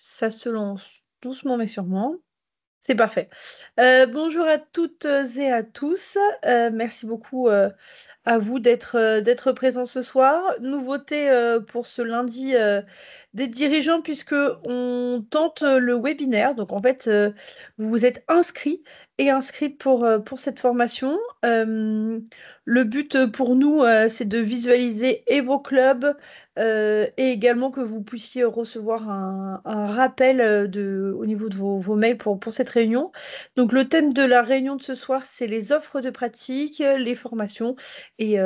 Ça se lance doucement mais sûrement. C'est parfait. Bonjour à toutes et à tous. Merci beaucoup à vous d'être présents ce soir. Nouveauté pour ce lundi des dirigeants puisque on tente le webinaire. Donc en fait, vous vous êtes inscrits et inscrites pour cette formation. Le but pour nous, c'est de visualiser et vos clubs et également que vous puissiez recevoir un rappel au niveau de vos mails pour cette réunion. Donc le thème de la réunion de ce soir, c'est les offres de pratique, les formations et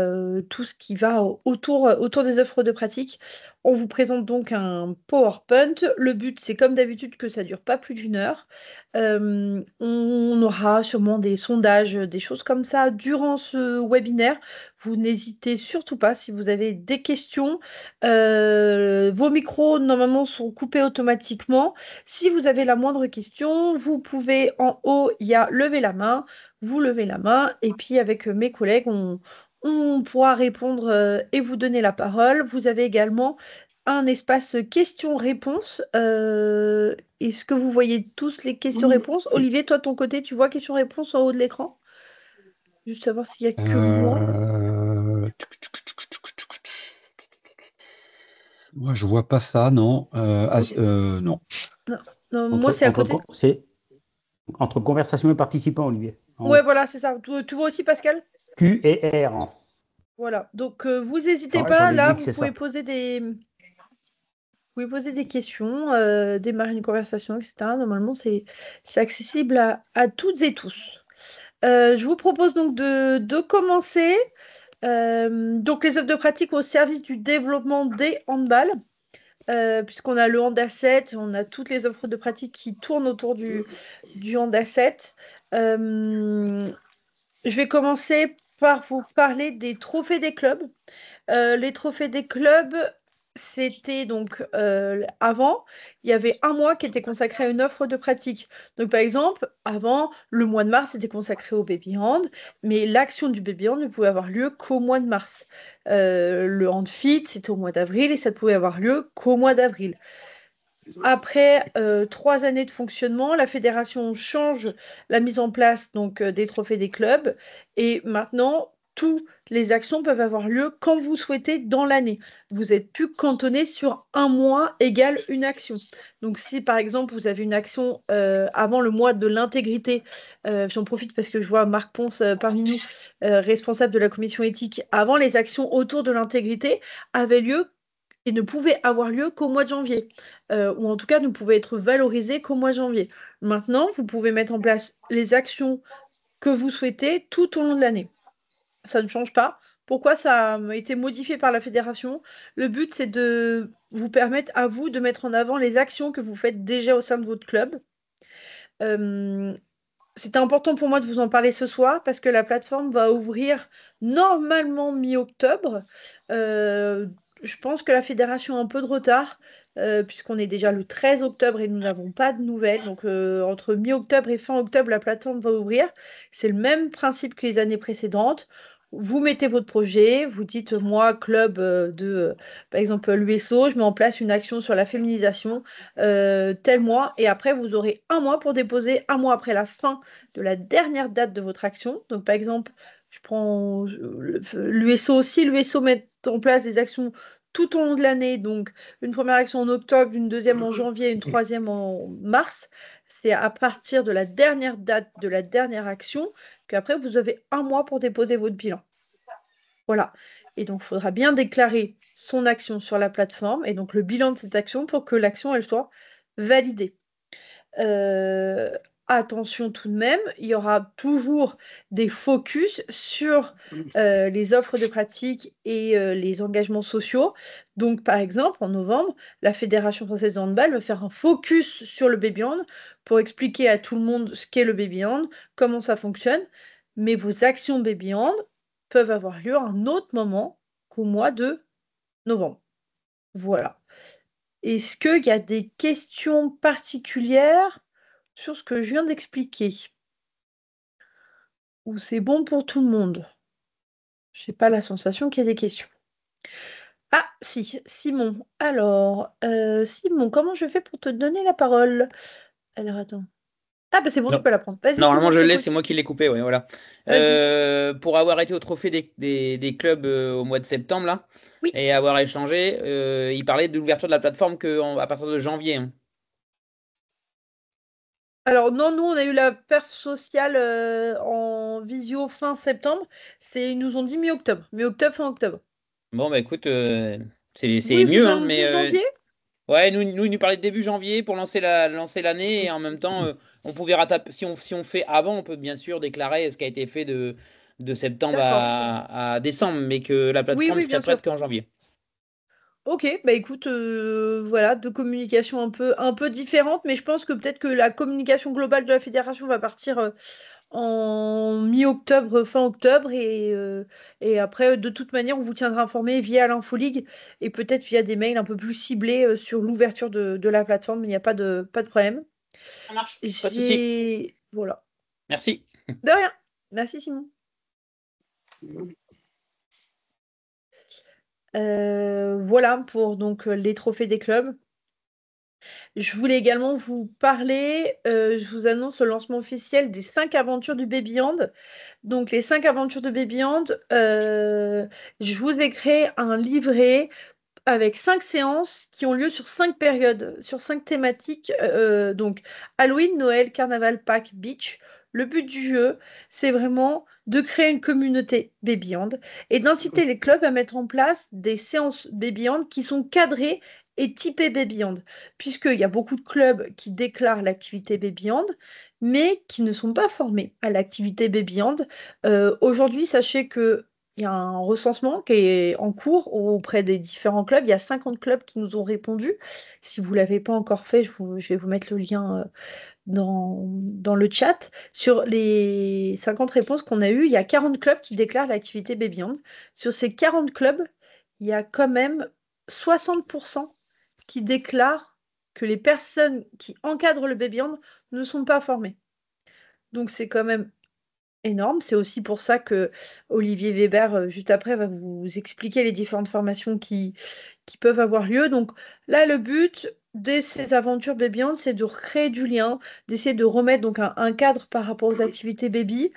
tout ce qui va autour des offres de pratique. On vous présente donc un PowerPoint. Le but, c'est comme d'habitude que ça dure pas plus d'une heure. On aura sûrement des sondages, des choses comme ça durant ce webinaire. Vous n'hésitez surtout pas si vous avez des questions. Vos micros, normalement, sont coupés automatiquement. Si vous avez la moindre question, vous pouvez, en haut, il y a lever la main. Vous levez la main et puis avec mes collègues, on pourra répondre et vous donner la parole. Vous avez également un espace questions-réponses. Est-ce que vous voyez tous les questions-réponses? Olivier, toi, de ton côté, tu vois questions-réponses en haut de l'écran? Juste savoir s'il n'y a que moi. Euh, Moi, je vois pas ça, non. Ok. Non. Non, non, moi, c'est à côté. C'est entre conversation et participant, Olivier, en Ouais, haut. voilà, c'est ça. Tu vois aussi, Pascal? Q et R. Voilà. Donc, vous n'hésitez J'en pas. Là, déduis que vous c'est pouvez ça. poser des questions, démarrer une conversation, etc. Normalement, c'est accessible à toutes et tous. Je vous propose donc de commencer. Donc, les œuvres de pratique au service du développement des handballs. Puisqu'on a le hand asset, on a toutes les offres de pratique qui tournent autour du hand asset. Euh, je vais commencer par vous parler des trophées des clubs. Les trophées des clubs, c'était donc avant, il y avait un mois qui était consacré à une offre de pratique. Donc par exemple, avant, le mois de mars était consacré au baby hand, mais l'action du baby hand ne pouvait avoir lieu qu'au mois de mars. Le hand fit, c'était au mois d'avril et ça ne pouvait avoir lieu qu'au mois d'avril. Après 3 années de fonctionnement, la fédération change la mise en place donc, des trophées des clubs et maintenant, toutes les actions peuvent avoir lieu quand vous souhaitez dans l'année. Vous n'êtes plus cantonné sur un mois égale une action. Donc si par exemple vous avez une action avant le mois de l'intégrité, j'en profite parce que je vois Marc Ponce parmi nous, responsable de la commission éthique, avant les actions autour de l'intégrité avaient lieu et ne pouvaient avoir lieu qu'au mois de janvier, ou en tout cas ne pouvaient être valorisées qu'au mois de janvier. Maintenant, vous pouvez mettre en place les actions que vous souhaitez tout au long de l'année. Ça ne change pas. Pourquoi ça a été modifié par la fédération? Le but, c'est de vous permettre à vous de mettre en avant les actions que vous faites déjà au sein de votre club. Euh, C'était important pour moi de vous en parler ce soir parce que la plateforme va ouvrir normalement mi-octobre. Euh, je pense que la fédération a un peu de retard puisqu'on est déjà le 13 octobre et nous n'avons pas de nouvelles. Donc entre mi-octobre et fin octobre, la plateforme va ouvrir. C'est le même principe que les années précédentes. Vous mettez votre projet, vous dites moi, club par exemple, l'USO, je mets en place une action sur la féminisation tel mois, et après, vous aurez un mois pour déposer, un mois après la fin de la dernière date de votre action. Donc, par exemple, je prends l'USO aussi. L'USO met en place des actions tout au long de l'année. Donc, une première action en octobre, une deuxième en janvier, une troisième en mars. C'est à partir de la dernière date de la dernière action qu'après, vous avez un mois pour déposer votre bilan. Voilà. Et donc, il faudra bien déclarer son action sur la plateforme et donc le bilan de cette action pour que l'action, elle soit validée. Euh, Attention tout de même, il y aura toujours des focus sur les offres de pratique et les engagements sociaux. Donc, par exemple, en novembre, la Fédération française de handball va faire un focus sur le baby hand pour expliquer à tout le monde ce qu'est le baby hand, comment ça fonctionne. Mais vos actions baby hand peuvent avoir lieu à un autre moment qu'au mois de novembre. Voilà. Est-ce qu'il y a des questions particulières sur ce que je viens d'expliquer? Ou c'est bon pour tout le monde? J'ai pas la sensation qu'il y ait des questions. Ah, si, Simon. Alors, Simon, comment je fais pour te donner la parole? Alors, attends. Ah, bah c'est bon, tu Non. peux la prendre. Vas-y, Normalement, Simon, je je l'ai, c'est t'écoute. moi qui l'ai coupé, ouais, voilà. Vas-y. Pour avoir été au trophée des clubs au mois de septembre, là, Oui. et avoir échangé, il parlait de l'ouverture de la plateforme à partir de janvier, hein. Alors, non, nous, on a eu la perf sociale en visio fin septembre. Ils nous ont dit mi-octobre. Mi-octobre, fin octobre. Bon, bah écoute, c'est Vous, ils mieux, vous hein, ont mais dit janvier? ouais, nous, il nous parlait de début janvier pour lancer l'année, et en même temps, on pouvait rattraper. Si on fait avant, on peut bien sûr déclarer ce qui a été fait de septembre D'accord. à décembre, mais que la Oui, plateforme oui, serait bien prête sûr. qu'en janvier. Ok, bah écoute, voilà, deux communications un peu différentes, mais je pense que peut-être que la communication globale de la fédération va partir en mi-octobre, fin octobre, et après, de toute manière, on vous tiendra informé via l'Infoleague et peut-être via des mails un peu plus ciblés sur l'ouverture de la plateforme. Il n'y a pas de problème. Ça marche, pas de souci. Voilà. Merci. De rien. Merci, Simon. Voilà pour donc les trophées des clubs. Je voulais également vous parler, je vous annonce le lancement officiel des 5 aventures du Baby Hand. Donc les 5 aventures de Baby Hand, je vous ai créé un livret avec 5 séances qui ont lieu sur 5 périodes, sur 5 thématiques. Donc Halloween, Noël, Carnaval, Pâques, Beach. Le but du jeu, c'est vraiment de créer une communauté Baby Hand et d'inciter les clubs à mettre en place des séances Baby Hand qui sont cadrées et typées Baby Hand, puisqu'il y a beaucoup de clubs qui déclarent l'activité Baby Hand, mais qui ne sont pas formés à l'activité Baby Hand. Aujourd'hui, sachez que il y a un recensement qui est en cours auprès des différents clubs. Il y a 50 clubs qui nous ont répondu. Si vous ne l'avez pas encore fait, je vais vous mettre le lien dans le chat. Sur les 50 réponses qu'on a eues, il y a 40 clubs qui déclarent l'activité Baby Hand. Sur ces 40 clubs, il y a quand même 60% qui déclarent que les personnes qui encadrent le Baby Hand ne sont pas formées. Donc c'est quand même énorme. C'est aussi pour ça que Olivier Weber, juste après, va vous expliquer les différentes formations qui peuvent avoir lieu. Donc là, le but de ces aventures Baby Hand, c'est de recréer du lien, d'essayer de remettre donc un cadre par rapport aux activités baby.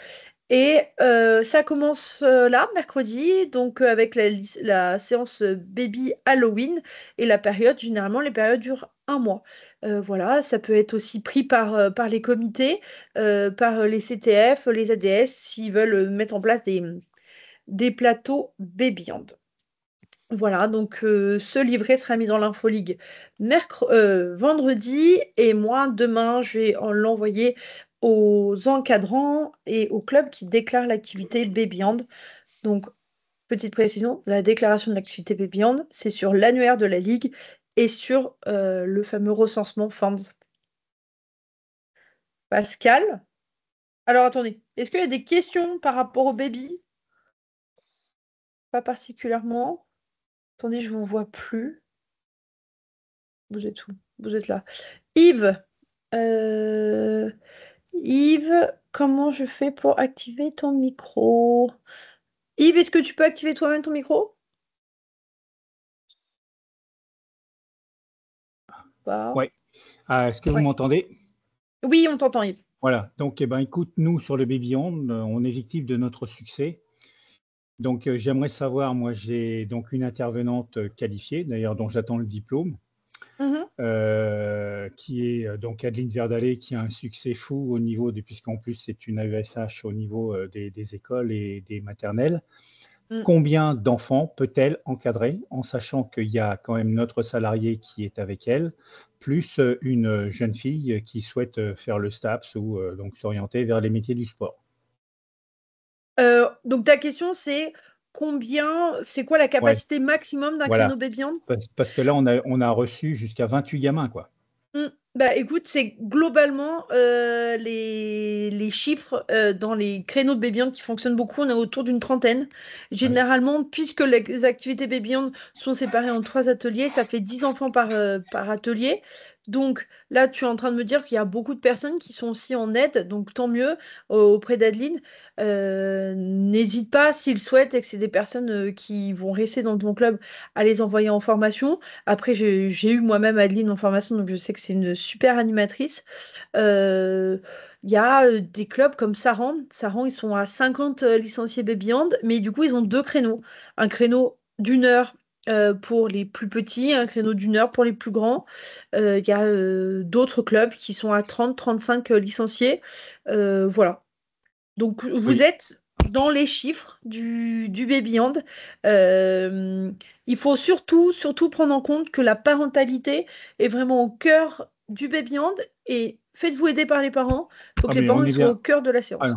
Et ça commence là, mercredi, donc avec la séance baby Halloween. Et la période, généralement, les périodes durent un mois. Voilà, ça peut être aussi pris par les comités, par les CTF, les ADS, s'ils veulent mettre en place des plateaux baby hand. Voilà, donc ce livret sera mis dans l'Infoleague vendredi et moi, demain, je vais l'envoyer aux encadrants et aux clubs qui déclarent l'activité Baby Hand. Donc, petite précision, la déclaration de l'activité Baby Hand, c'est sur l'annuaire de la Ligue et sur le fameux recensement Forms. Pascal? Alors, attendez, est-ce qu'il y a des questions par rapport au baby? Pas particulièrement. Attendez, je vous vois plus. Vous êtes où? Vous êtes là. Yves, euh, Yves, comment je fais pour activer ton micro? Yves, est-ce que tu peux activer toi-même ton micro? Pas. Ouais. Est-ce que vous Ouais. m'entendez? Oui, on t'entend, Yves. Voilà. Donc, écoute, nous, sur le Baby Hand, on est victime de notre succès. Donc, j'aimerais savoir, moi, j'ai donc une intervenante qualifiée, d'ailleurs, dont j'attends le diplôme, Mhm. qui est donc Adeline Verdalé, qui a un succès fou au niveau puisqu'en plus, c'est une AESH au niveau des écoles et des maternelles. Mm. Combien d'enfants peut-elle encadrer en sachant qu'il y a quand même notre salarié qui est avec elle, plus une jeune fille qui souhaite faire le STAPS ou donc s'orienter vers les métiers du sport? Donc ta question, c'est quoi la Ouais, capacité maximum d'un créneau voilà. baby hand? Parce que là, on a reçu jusqu'à 28 gamins, quoi. Bah écoute, c'est globalement les chiffres dans les créneaux de baby hand qui fonctionnent beaucoup, on est autour d'une trentaine. Ouais. Généralement, puisque les activités baby hand sont séparées en 3 ateliers, ça fait 10 enfants par atelier. Donc là, tu es en train de me dire qu'il y a beaucoup de personnes qui sont aussi en aide, donc tant mieux auprès d'Adeline. N'hésite pas, s'ils souhaitent et que c'est des personnes qui vont rester dans ton club, à les envoyer en formation. Après, j'ai eu moi-même Adeline en formation, donc je sais que c'est une super animatrice. Euh, Il y a des clubs comme Saran. Saran, ils sont à 50 licenciés Baby Hand, mais du coup, ils ont deux créneaux. Un créneau d'1 heure pour les plus petits, un créneau d'1 heure pour les plus grands. Il y a d'autres clubs qui sont à 30-35 licenciés. Voilà. Donc, vous Oui. êtes dans les chiffres du Baby Hand. Euh, il faut surtout prendre en compte que la parentalité est vraiment au cœur du Baby Hand et faites-vous aider par les parents. Il faut Ah, que les mais parents on ils est soient au bien. cœur de la Alors, séance.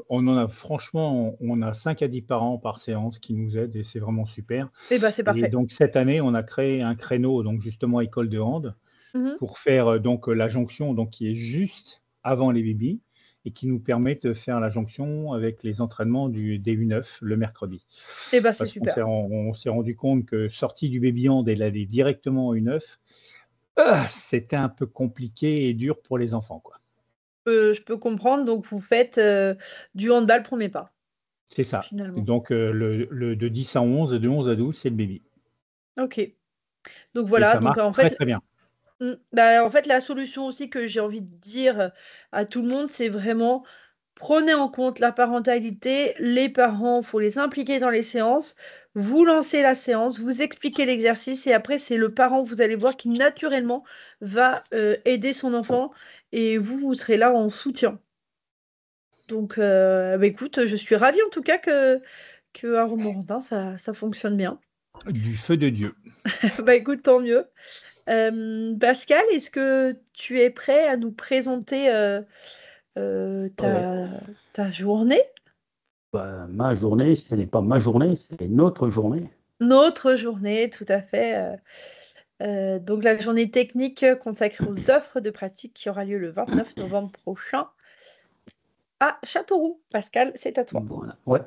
on en a franchement, on a 5 à 10 parents par séance qui nous aident et c'est vraiment super. Eh ben, c'est Et parfait. donc cette année, on a créé un créneau, donc justement école de hand, Mhm. pour faire donc la jonction, donc qui est juste avant les bébés et qui nous permet de faire la jonction avec les entraînements des U9 le mercredi. Eh ben, c'est Parce qu'on super. s'est rendu compte que sortie du baby hand et l'aller directement au U9, c'était un peu compliqué et dur pour les enfants, quoi. Je peux comprendre. Donc, vous faites du handball premier pas, C'est ça. Et finalement. donc de 10 à 11 et de 11 à 12, c'est le baby. Ok. Donc, Et voilà. ça Donc, marche en très, fait, très bien. bah, en fait, la solution aussi que j'ai envie de dire à tout le monde, c'est vraiment prenez en compte la parentalité. Les parents, faut les impliquer dans les séances. Vous lancez la séance, vous expliquez l'exercice et après, c'est le parent, vous allez voir, qui naturellement va aider son enfant et vous serez là en soutien. Donc, bah, écoute, je suis ravie en tout cas que à Romorantin, ça fonctionne bien. Du feu de Dieu. Bah écoute, tant mieux. Pascal, est-ce que tu es prêt à nous présenter Ouais. ta journée? Bah, ma journée, ce n'est pas ma journée, c'est notre journée. Notre journée, tout à fait. Donc la journée technique consacrée aux offres de pratique qui aura lieu le 29 novembre prochain à Châteauroux. Pascal, c'est à toi. Voilà. Ouais.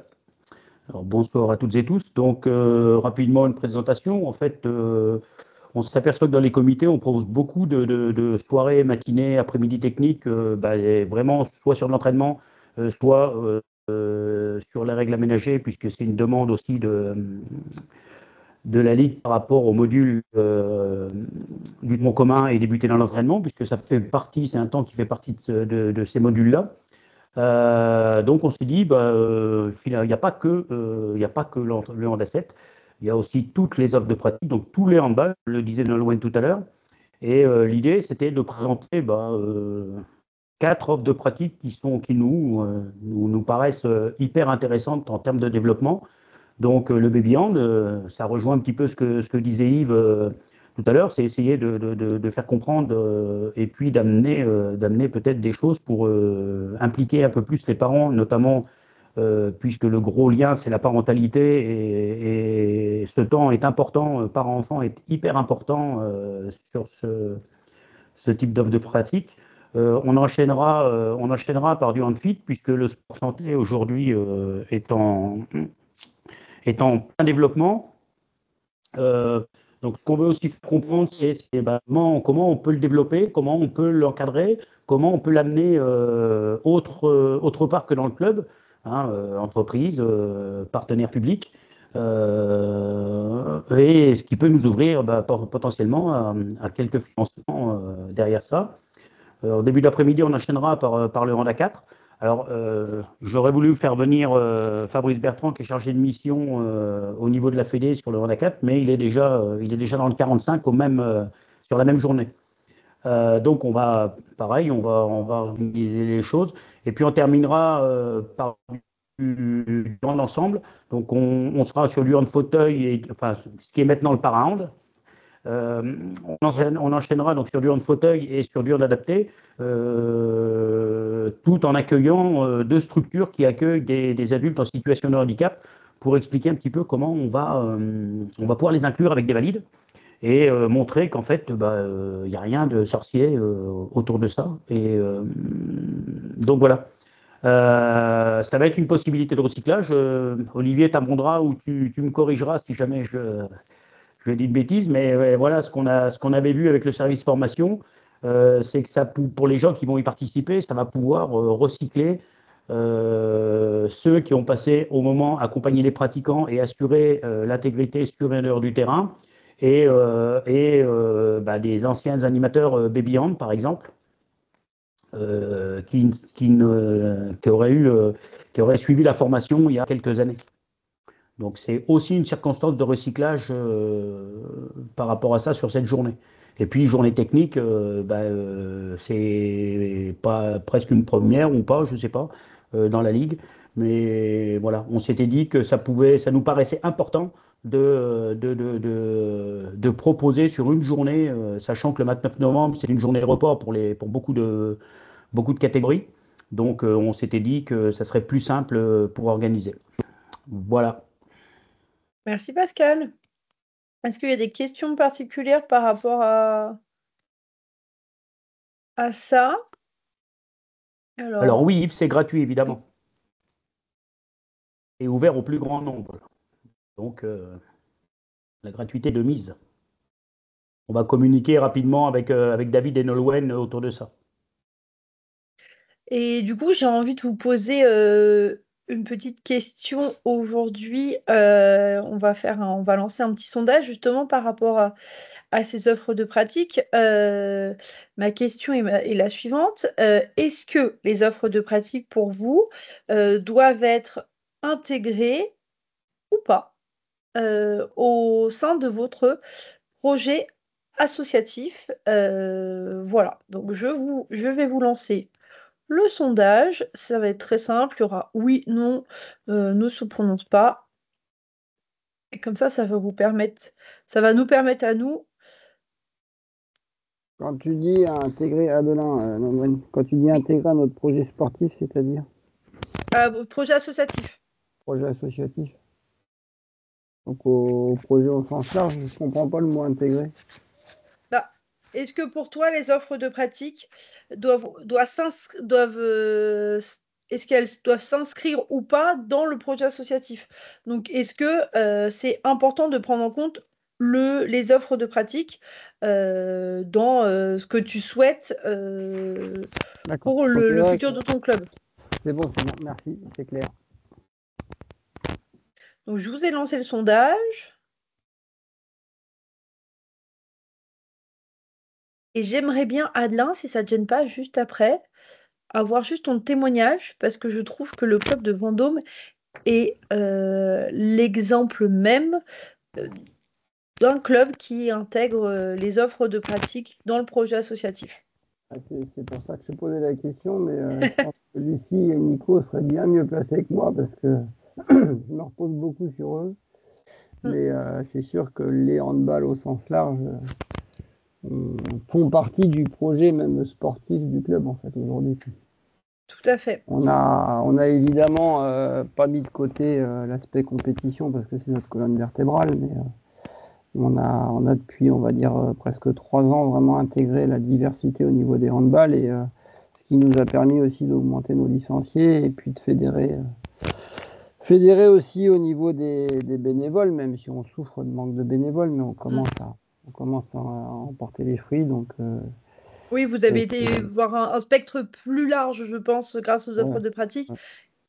Alors, bonsoir à toutes et tous. Donc, rapidement, une présentation. En fait, on s'aperçoit que dans les comités, on propose beaucoup de soirées, matinées, après-midi techniques, bah, et vraiment soit sur l'entraînement, soit sur les règles aménagées, puisque c'est une demande aussi de la Ligue par rapport au module du tronc commun et débuter dans l'entraînement, puisque ça fait partie, c'est un temps qui fait partie de ces modules-là. Donc on s'est dit, bah, il n'y a pas que, le hand à 7, il y a aussi toutes les offres de pratique, donc tous les handballs, je le disait Nolwenn tout à l'heure. Et l'idée, c'était de présenter 4 offres de pratique qui nous paraissent hyper intéressantes en termes de développement. Donc le baby hand, ça rejoint un petit peu ce que disait Yves tout à l'heure, c'est essayer de faire comprendre et puis d'amener peut-être des choses pour impliquer un peu plus les parents, notamment puisque le gros lien c'est la parentalité et ce temps est important, parent-enfant est hyper important sur ce type d'offre de pratique. On enchaînera par du hand-fit puisque le sport santé aujourd'hui est en plein développement. Donc, ce qu'on veut aussi faire comprendre, c'est comment on peut le développer, comment on peut l'encadrer, comment on peut l'amener autre part que dans le club, hein, entreprise, partenaire public, et ce qui peut nous ouvrir potentiellement à quelques financements derrière ça. Au début d'après-midi, on enchaînera par le hand à 4. Alors, j'aurais voulu faire venir Fabrice Bertrand, qui est chargé de mission au niveau de la Fédé sur le hand à 4, mais il est déjà dans le 45 sur la même journée. Donc, on va organiser les choses. Et puis, on terminera par du hand ensemble. Donc, on sera sur du hand fauteuil, enfin, ce qui est maintenant le para-hand. On enchaînera donc sur du hand fauteuil et sur du hand adapté, tout en accueillant deux structures qui accueillent des adultes en situation de handicap pour expliquer un petit peu comment on va pouvoir les inclure avec des valides et montrer qu'en fait, il n'y a rien de sorcier autour de ça. Et donc voilà. Ça va être une possibilité de recyclage. Olivier t'abondera ou tu me corrigeras si jamais je dis de bêtises, mais voilà ce qu'on avait vu avec le service formation. c'est que pour les gens qui vont y participer, ça va pouvoir recycler ceux qui ont passé au moment accompagner les pratiquants et assurer l'intégrité sur et en dehors du terrain, et des anciens animateurs Baby Hand, par exemple, qui auraient suivi la formation il y a quelques années. Donc c'est aussi une circonstance de recyclage par rapport à ça sur cette journée. Et puis journée technique, c'est pas presque une première ou pas, je ne sais pas, dans la ligue. Mais voilà, on s'était dit que ça nous paraissait important de proposer sur une journée, sachant que le 29 novembre, c'est une journée report pour beaucoup de catégories. Donc on s'était dit que ça serait plus simple pour organiser. Voilà. Merci Pascal. Est-ce qu'il y a des questions particulières par rapport à ça? Alors oui, Yves, c'est gratuit, évidemment. Et ouvert au plus grand nombre. Donc, la gratuité de mise. On va communiquer rapidement avec David et Nolwenn autour de ça. Et du coup, j'ai envie de vous poser une petite question aujourd'hui. On va lancer un petit sondage justement par rapport à ces offres de pratique. Ma question est la suivante. Est-ce que les offres de pratique pour vous doivent être intégrées ou pas au sein de votre projet associatif? Voilà, donc je vais vous lancer le sondage. Ça va être très simple, il y aura oui, non, ne se prononce pas. Et comme ça va nous permettre à nous. Quand tu dis intégrer, Adelin, Nolwenn, quand tu dis intégrer à notre projet sportif, c'est-à-dire Votre projet associatif. projet associatif. Donc au projet au sens large, je ne comprends pas le mot intégrer. Bah, est-ce que pour toi, les offres de pratique est-ce qu'elles doivent s'inscrire ou pas dans le projet associatif? Donc, est-ce que c'est important de prendre en compte les offres de pratique dans ce que tu souhaites D'accord. pour Ok, le ouais, futur de ton club? c'est bon, merci, c'est clair. Donc, je vous ai lancé le sondage. Et j'aimerais bien, Adelin, si ça ne te gêne pas, juste après, avoir juste ton témoignage, parce que je trouve que le club de Vendôme est l'exemple même euh, d'un club qui intègre les offres de pratique dans le projet associatif. Ah, c'est pour ça que je posais la question, mais je pense que Lucie et Nico seraient bien mieux placés que moi parce que je me repose beaucoup sur eux. Mais c'est sûr que les handballs au sens large font partie du projet même sportif du club en fait aujourd'hui. Tout à fait. On a évidemment pas mis de côté l'aspect compétition parce que c'est notre colonne vertébrale, mais on a depuis, on va dire, presque 3 ans vraiment intégré la diversité au niveau des handballs et ce qui nous a permis aussi d'augmenter nos licenciés et puis de fédérer aussi au niveau des bénévoles, même si on souffre de manque de bénévoles, mais on commence à en porter les fruits. Donc, oui, vous avez été voir un spectre plus large, je pense, grâce aux offres de pratique,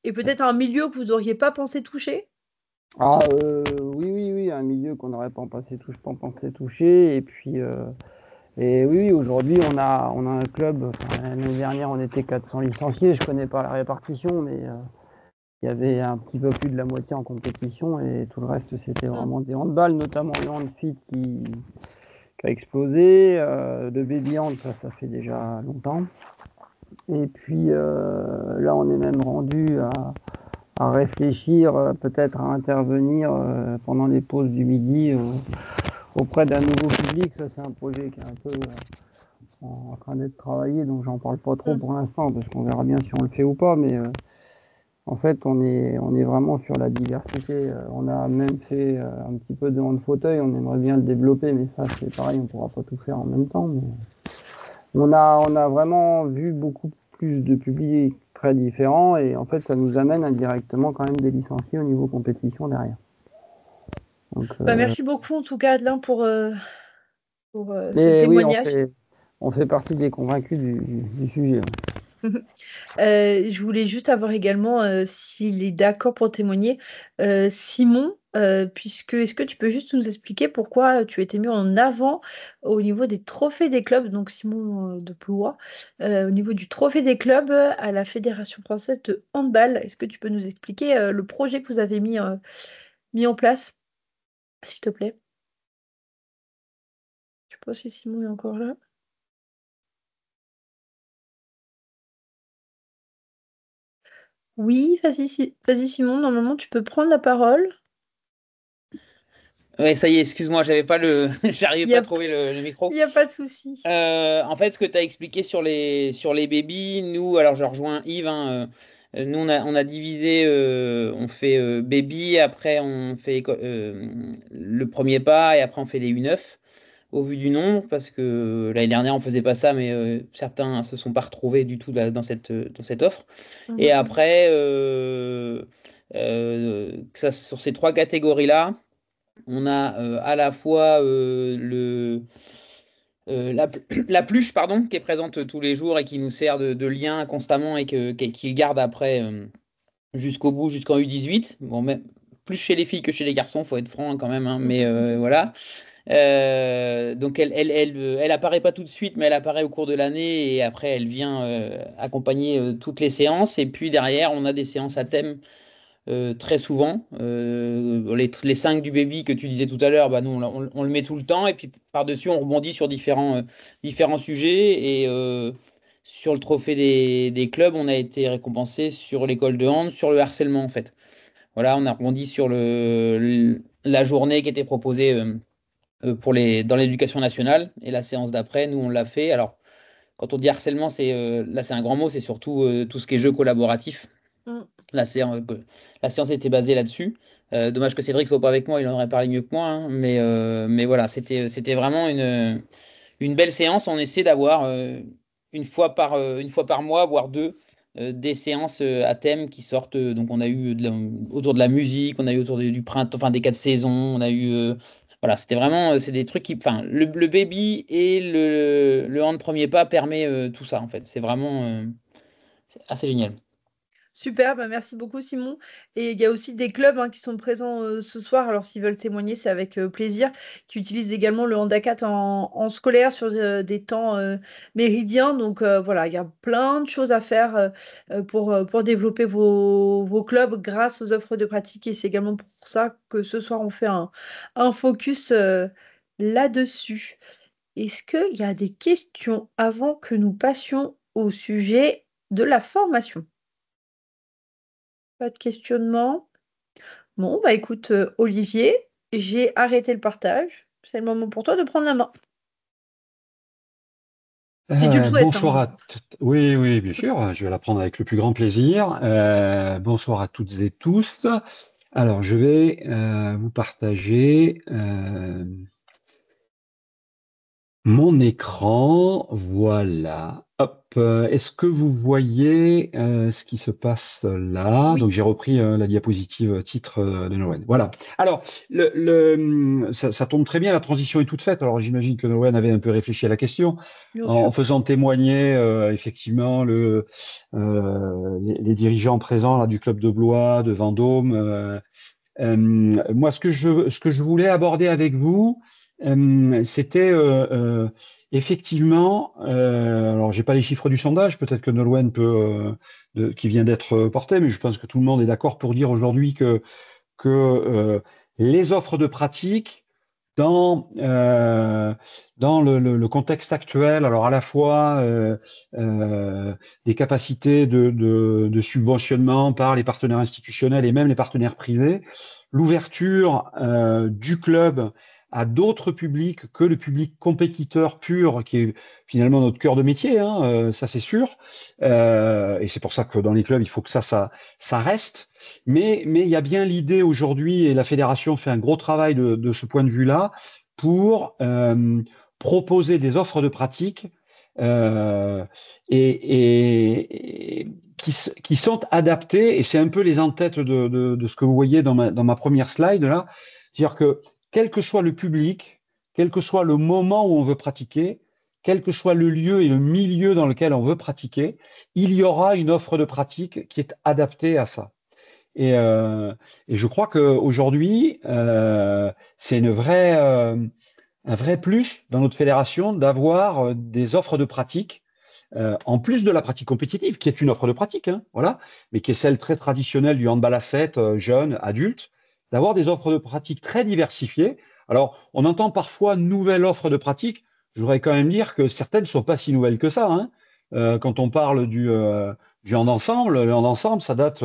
et peut-être un milieu que vous n'auriez pas pensé toucher. Ah oui, un milieu qu'on n'aurait pas pensé toucher. Et puis oui, aujourd'hui on a un club. L'année dernière on était 400 licenciés. Je connais pas la répartition, mais il y avait un petit peu plus de la moitié en compétition et tout le reste c'était vraiment des handballs, notamment le handfit qui a explosé. Le baby hand, ça fait déjà longtemps. Et puis là on est même rendu à réfléchir, peut-être à intervenir pendant les pauses du midi auprès d'un nouveau public. Ça, c'est un projet qui est un peu en train d'être travaillé, donc j'en parle pas trop pour l'instant, parce qu'on verra bien si on le fait ou pas, mais en fait, on est vraiment sur la diversité. On a même fait un petit peu de hand fauteuil, on aimerait bien le développer, mais ça, c'est pareil, on pourra pas tout faire en même temps. Mais on a vraiment vu beaucoup plus de publics très différents et en fait ça nous amène indirectement quand même des licenciés au niveau compétition derrière. Donc, Merci beaucoup en tout cas Adelin pour ce mais oui, témoignage. on fait partie des convaincus du sujet. Je voulais juste avoir également, s'il est d'accord pour témoigner, Simon, puisque est-ce que tu peux juste nous expliquer pourquoi tu as été mis en avant au niveau des trophées des clubs, donc Simon de Blois, au niveau du trophée des clubs à la Fédération française de handball. Est-ce que tu peux nous expliquer le projet que vous avez mis en place, s'il te plaît? Je sais pas si Simon est encore là. Oui, vas-y Simon, normalement tu peux prendre la parole. Ouais, ça y est, excuse-moi, j'avais pas le, j'arrivais Il n'y pas à a, trouver le micro. il y a pas de souci. En fait, ce que tu as expliqué sur les babies, nous, alors je rejoins Yves, hein, nous on a divisé, on fait baby, après on fait le premier pas et après on fait les U9 au vu du nombre, parce que l'année dernière on faisait pas ça, mais certains se sont pas retrouvés du tout dans cette offre. Et Mhm. après, sur ces trois catégories-là, on a à la fois la pluche, pardon, qui est présente tous les jours et qui nous sert de lien constamment et qu'il garde après jusqu'au bout, jusqu'en U18. Bon, mais plus chez les filles que chez les garçons, faut être franc hein, quand même, hein, mais voilà. Donc elle apparaît pas tout de suite, mais elle apparaît au cours de l'année et après elle vient accompagner toutes les séances. Et puis derrière, on a des séances à thème très souvent. Les 5 du baby que tu disais tout à l'heure, bah, nous, on le met tout le temps. Et puis par-dessus, on rebondit sur différents sujets. Et sur le trophée des clubs, on a été récompensé sur l'école de hand, sur le harcèlement, en fait. Voilà, on a rebondi sur la journée qui était proposée dans l'éducation nationale. Et la séance d'après, nous, on l'a fait. Alors, quand on dit harcèlement, là, c'est un grand mot, c'est surtout tout ce qui est jeu collaboratif. Mm. La séance était basée là-dessus. Dommage que Cédric soit pas avec moi, il en aurait parlé mieux que moi, hein. Mais voilà, c'était vraiment une belle séance. On essaie d'avoir une fois par mois, voire deux, des séances à thème qui sortent. Donc on a eu autour de la musique, on a eu autour du printemps, enfin des 4 saisons, on a eu voilà, c'était vraiment c'est des trucs qui, enfin le baby et le hand premier pas permet tout ça en fait. C'est vraiment c'est assez génial. Super, bah merci beaucoup Simon. Et il y a aussi des clubs qui sont présents ce soir, alors s'ils veulent témoigner, c'est avec plaisir, qui utilisent également le handacat en scolaire sur des temps méridiens. Donc voilà, il y a plein de choses à faire pour développer vos clubs grâce aux offres de pratique. Et c'est également pour ça que ce soir, on fait un focus là-dessus. Est-ce qu'il y a des questions avant que nous passions au sujet de la formation? Pas de questionnement. Bon, bah écoute, Olivier, j'ai arrêté le partage. C'est le moment pour toi de prendre la main. Si tu le souhaites, Bonsoir hein. Oui, oui, bien sûr, je vais la prendre avec le plus grand plaisir. Bonsoir à toutes et tous. Alors, je vais vous partager mon écran. Voilà. Hop. Est-ce que vous voyez ce qui se passe là? Oui, Donc, j'ai repris la diapositive titre de Nolwenn. Voilà. Alors, ça tombe très bien, la transition est toute faite. Alors, j'imagine que Nolwenn avait un peu réfléchi à la question bien en sûr. faisant témoigner effectivement les dirigeants présents là, du club de Blois, de Vendôme. Moi, ce que je voulais aborder avec vous, c'était effectivement, alors j'ai pas les chiffres du sondage, peut-être que Nolwenn peut, qui vient d'être porté, mais je pense que tout le monde est d'accord pour dire aujourd'hui que les offres de pratique dans le contexte actuel, alors à la fois des capacités de subventionnement par les partenaires institutionnels et même les partenaires privés, l'ouverture du club à d'autres publics que le public compétiteur pur, qui est finalement notre cœur de métier, hein, ça c'est sûr. Et c'est pour ça que dans les clubs, il faut que ça reste. Mais il y a bien l'idée aujourd'hui, et la fédération fait un gros travail de ce point de vue-là, pour proposer des offres de pratique euh, et qui sont adaptées, et c'est un peu les entêtes de ce que vous voyez dans ma première slide là, c'est-à-dire que quel que soit le public, quel que soit le moment où on veut pratiquer, quel que soit le lieu et le milieu dans lequel on veut pratiquer, il y aura une offre de pratique qui est adaptée à ça. Et je crois qu'aujourd'hui, c'est un vrai plus dans notre fédération d'avoir des offres de pratique, en plus de la pratique compétitive, qui est une offre de pratique, hein, voilà, mais qui est celle très traditionnelle du handball à 7, jeune, adulte, d'avoir des offres de pratique très diversifiées. Alors, on entend parfois nouvelle offre de pratique. Je voudrais quand même dire que certaines ne sont pas si nouvelles que ça, hein. Quand on parle du hand ensemble, le hand ensemble, ça date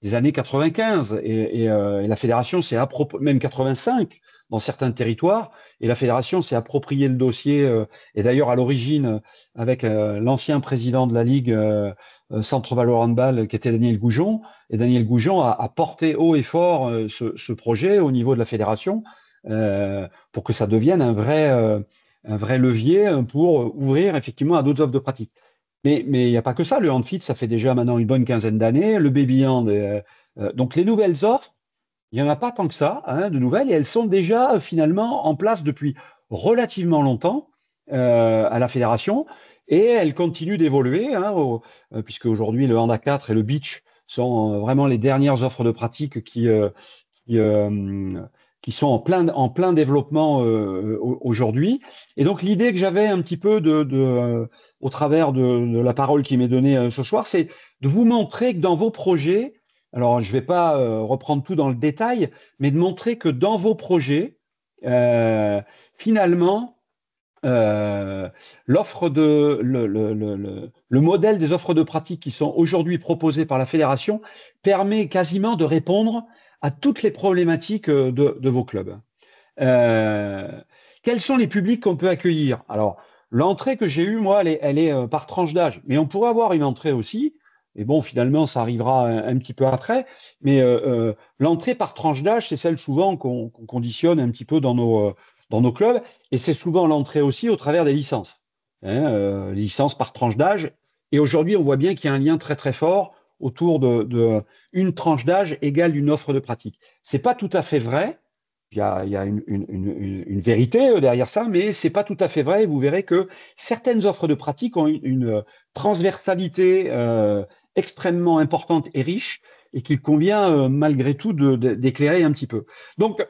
des années 95 et la fédération s'est appropriée, même 85 dans certains territoires, et la fédération s'est approprié le dossier, et d'ailleurs à l'origine avec l'ancien président de la Ligue Centre Val Handball qui était Daniel Goujon, et Daniel Goujon a porté haut et fort ce projet au niveau de la fédération pour que ça devienne un vrai levier pour ouvrir effectivement à d'autres offres de pratique. Mais il n'y a pas que ça, le handfit, ça fait déjà maintenant une bonne quinzaine d'années, le baby hand, donc les nouvelles offres, il n'y en a pas tant que ça, hein, de nouvelles, et elles sont déjà finalement en place depuis relativement longtemps à la fédération, et elles continuent d'évoluer, hein, puisque aujourd'hui le hand à 4 et le beach sont vraiment les dernières offres de pratique qui sont en plein développement aujourd'hui. Et donc l'idée que j'avais un petit peu au travers de la parole qui m'est donnée ce soir, c'est de vous montrer que dans vos projets, alors je ne vais pas reprendre tout dans le détail, mais de montrer que dans vos projets, finalement, le modèle des offres de pratique qui sont aujourd'hui proposées par la fédération permet quasiment de répondre à toutes les problématiques de vos clubs. Quels sont les publics qu'on peut accueillir? Alors, l'entrée que j'ai eue, moi, elle est par tranche d'âge, mais on pourrait avoir une entrée aussi, et bon, finalement, ça arrivera un petit peu après, mais l'entrée par tranche d'âge, c'est celle souvent qu'on conditionne un petit peu dans nos clubs, et c'est souvent l'entrée aussi au travers des licences, hein, licences par tranche d'âge, et aujourd'hui, on voit bien qu'il y a un lien très très fort autour de une tranche d'âge égale une offre de pratique. C'est pas tout à fait vrai. Il y a une vérité derrière ça, mais c'est pas tout à fait vrai. Et vous verrez que certaines offres de pratique ont une transversalité extrêmement importante et riche, et qu'il convient malgré tout d'éclairer un petit peu. Donc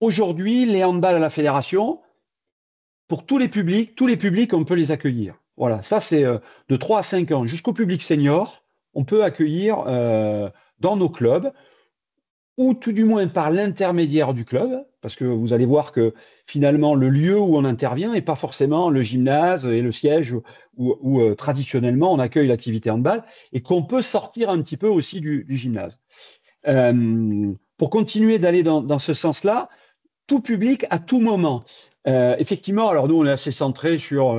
aujourd'hui, les handballs à la fédération, pour tous les publics, on peut les accueillir. Voilà, ça c'est de 3 à 5 ans jusqu'au public senior. On peut accueillir dans nos clubs, ou tout du moins par l'intermédiaire du club, parce que vous allez voir que finalement le lieu où on intervient n'est pas forcément le gymnase et le siège où traditionnellement on accueille l'activité handball, et qu'on peut sortir un petit peu aussi du gymnase. Pour continuer d'aller dans ce sens-là, tout public à tout moment. Effectivement, alors nous on est assez centré sur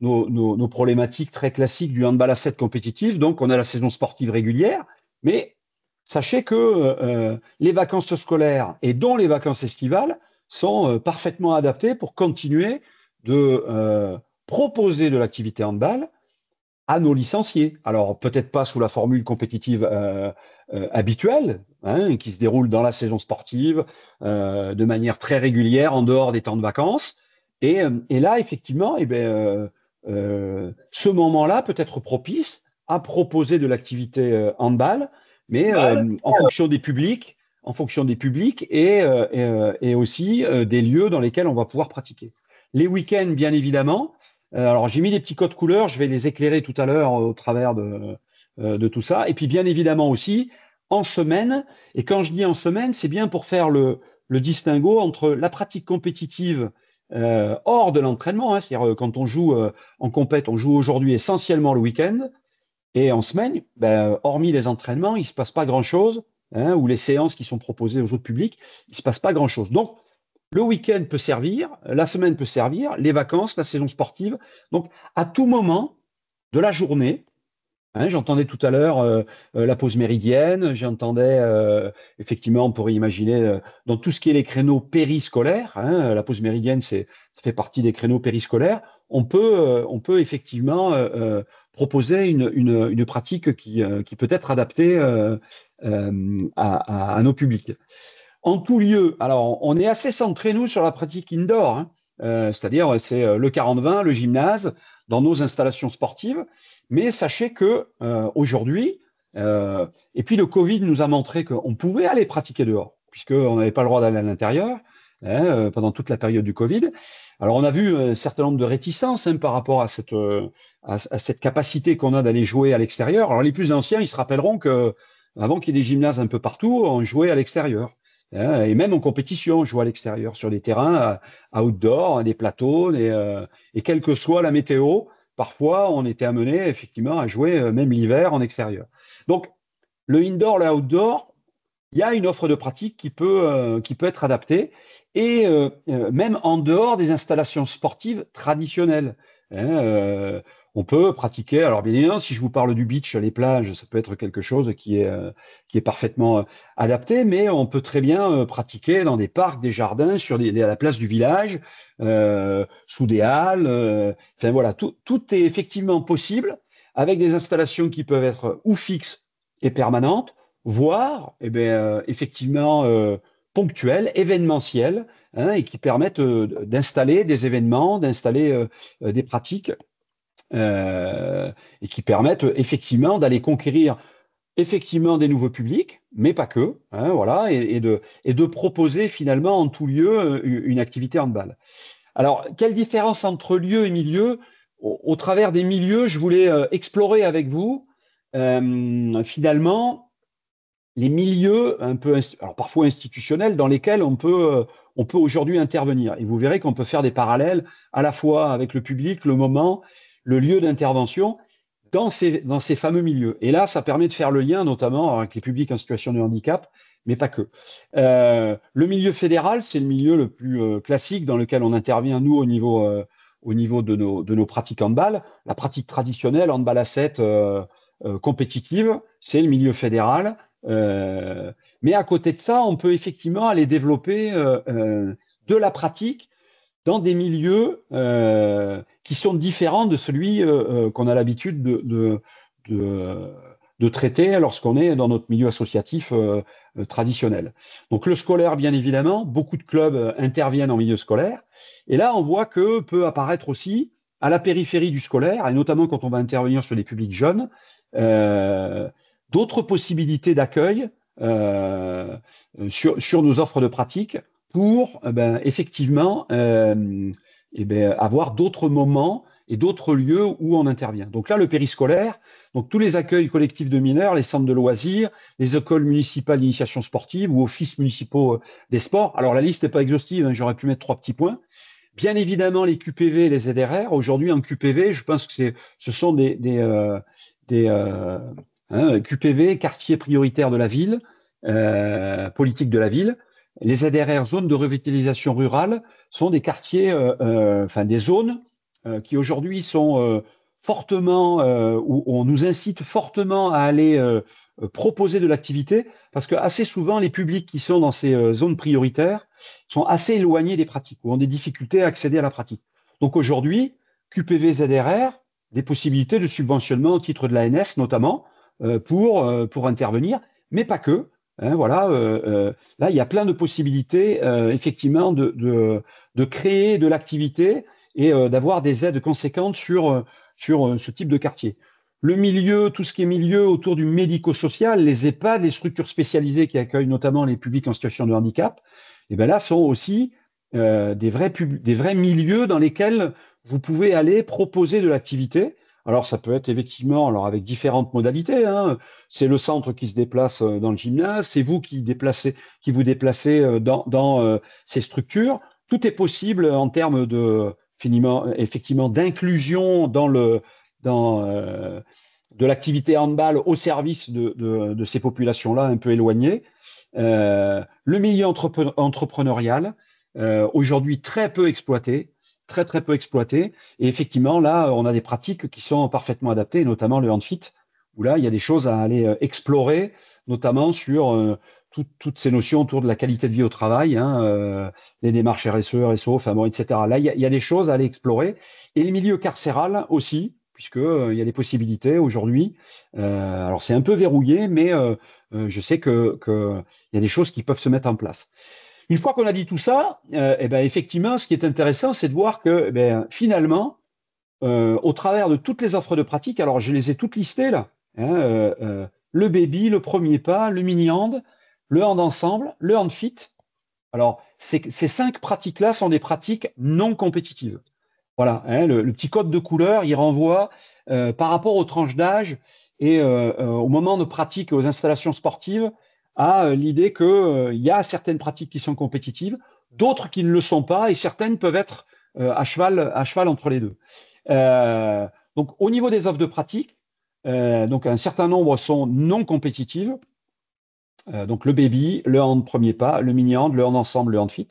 nos problématiques très classiques du handball à 7 compétitif, donc on a la saison sportive régulière, mais sachez que les vacances scolaires, et dont les vacances estivales, sont parfaitement adaptées pour continuer de proposer de l'activité handball à nos licenciés. Alors peut-être pas sous la formule compétitive habituelle, hein, qui se déroule dans la saison sportive de manière très régulière en dehors des temps de vacances. Et là, effectivement, ce moment-là peut être propice à proposer de l'activité handball, mais en fonction des publics, et aussi des lieux dans lesquels on va pouvoir pratiquer. Les week-ends, bien évidemment. Alors, j'ai mis des petits codes couleurs, je vais les éclairer tout à l'heure au travers de tout ça. Et puis, bien évidemment aussi, en semaine, et quand je dis en semaine, c'est bien pour faire le distinguo entre la pratique compétitive hors de l'entraînement, hein, c'est-à-dire quand on joue en compète, on joue aujourd'hui essentiellement le week-end, et en semaine, hormis les entraînements, il ne se passe pas grand-chose, hein, ou les séances qui sont proposées aux autres publics, il ne se passe pas grand-chose. Donc, le week-end peut servir, la semaine peut servir, les vacances, la saison sportive. Donc, à tout moment de la journée, hein, j'entendais tout à l'heure la pause méridienne, j'entendais effectivement, on pourrait imaginer dans tout ce qui est les créneaux périscolaires, hein, la pause méridienne, ça fait partie des créneaux périscolaires, on peut effectivement proposer une pratique qui peut être adaptée à nos publics. En tout lieu, alors on est assez centré, nous, sur la pratique indoor, hein. c'est-à-dire c'est le 40-20, le gymnase, dans nos installations sportives. Mais sachez que aujourd'hui, et puis le Covid nous a montré qu'on pouvait aller pratiquer dehors, puisqu'on n'avait pas le droit d'aller à l'intérieur pendant toute la période du Covid. Alors on a vu un certain nombre de réticences par rapport à cette capacité qu'on a d'aller jouer à l'extérieur. Alors les plus anciens, ils se rappelleront que avant qu'il y ait des gymnases un peu partout, on jouait à l'extérieur. Et même en compétition, on jouait à l'extérieur, sur des terrains outdoor, des plateaux, et quelle que soit la météo, parfois on était amené effectivement à jouer même l'hiver en extérieur. Donc le indoor, le outdoor, il y a une offre de pratique qui peut être adaptée, et même en dehors des installations sportives traditionnelles. On peut pratiquer, alors bien évidemment, si je vous parle du beach, les plages, ça peut être quelque chose qui est parfaitement adapté, mais on peut très bien pratiquer dans des parcs, des jardins, à la place du village, sous des halles. Enfin voilà, tout est effectivement possible avec des installations qui peuvent être ou fixes et permanentes, voire effectivement ponctuelles, événementielles, et qui permettent d'installer des événements, d'installer des pratiques, et qui permettent effectivement d'aller conquérir effectivement des nouveaux publics, mais pas que, voilà, et de proposer finalement en tout lieu une activité handball. Alors, quelle différence entre lieu et milieu? Au travers des milieux, je voulais explorer avec vous finalement les milieux un peu, alors parfois institutionnels, dans lesquels on peut aujourd'hui intervenir. Et vous verrez qu'on peut faire des parallèles à la fois avec le public, le moment, le lieu d'intervention dans ces fameux milieux. Et là, ça permet de faire le lien notamment avec les publics en situation de handicap, mais pas que. Le milieu fédéral, c'est le milieu le plus classique dans lequel on intervient, nous, au niveau de nos pratiques handball. La pratique traditionnelle, handball à 7 compétitive, c'est le milieu fédéral. Mais à côté de ça, on peut effectivement aller développer de la pratique dans des milieux qui sont différents de celui qu'on a l'habitude de traiter lorsqu'on est dans notre milieu associatif traditionnel. Donc le scolaire, bien évidemment, beaucoup de clubs interviennent en milieu scolaire. Et là, on voit que peut apparaître aussi à la périphérie du scolaire, et notamment quand on va intervenir sur les publics jeunes, d'autres possibilités d'accueil sur nos offres de pratique pour effectivement avoir d'autres moments et d'autres lieux où on intervient. Donc là, le périscolaire, donc tous les accueils collectifs de mineurs, les centres de loisirs, les écoles municipales d'initiation sportive ou offices municipaux des sports. Alors la liste n'est pas exhaustive, j'aurais pu mettre 3 petits points. Bien évidemment, les QPV et les ZRR. Aujourd'hui, en QPV, je pense que ce sont des QPV, quartier prioritaire de la ville, politique de la ville. Les ZRR, zones de revitalisation rurale, sont des quartiers, des zones qui aujourd'hui sont fortement, où on nous incite fortement à aller proposer de l'activité, parce que assez souvent, les publics qui sont dans ces zones prioritaires sont assez éloignés des pratiques, ou ont des difficultés à accéder à la pratique. Donc aujourd'hui, QPV, ZRR, des possibilités de subventionnement au titre de l'ANS notamment, pour intervenir, mais pas que. Là, il y a plein de possibilités, effectivement, de créer de l'activité et d'avoir des aides conséquentes sur ce type de quartier. Le milieu, tout ce qui est milieu autour du médico-social, les EHPAD, les structures spécialisées qui accueillent notamment les publics en situation de handicap, et bien là, sont aussi des vrais milieux dans lesquels vous pouvez aller proposer de l'activité. Alors, ça peut être effectivement, alors avec différentes modalités, c'est le centre qui se déplace dans le gymnase, c'est vous qui vous déplacez dans ces structures. Tout est possible en termes effectivement d'inclusion de l'activité handball au service de ces populations-là un peu éloignées. Le milieu entrepreneurial, aujourd'hui très peu exploité, très peu exploité. Et effectivement, là, on a des pratiques qui sont parfaitement adaptées, notamment le handfit, où là, il y a des choses à aller explorer, notamment sur toutes ces notions autour de la qualité de vie au travail, les démarches RSE, RSO, etc. Là, il y a des choses à aller explorer. Et le milieu carcéral aussi, puisqu'il y a des possibilités aujourd'hui. Alors, c'est un peu verrouillé, mais je sais qu'il y a des choses qui peuvent se mettre en place. Une fois qu'on a dit tout ça, effectivement, ce qui est intéressant, c'est de voir que finalement, au travers de toutes les offres de pratique, alors je les ai toutes listées là, hein, le baby, le premier pas, le mini-hand, le hand ensemble, le hand fit. Alors, ces 5 pratiques-là sont des pratiques non compétitives. Voilà, hein, le petit code de couleur, il renvoie par rapport aux tranches d'âge et au moment de pratique aux installations sportives à l'idée qu'il y a certaines pratiques qui sont compétitives, d'autres qui ne le sont pas, et certaines peuvent être à cheval entre les deux. Donc, au niveau des offres de pratique, donc un certain nombre sont non compétitives. Donc, le baby, le hand premier pas, le mini-hand, le hand ensemble, le hand fit.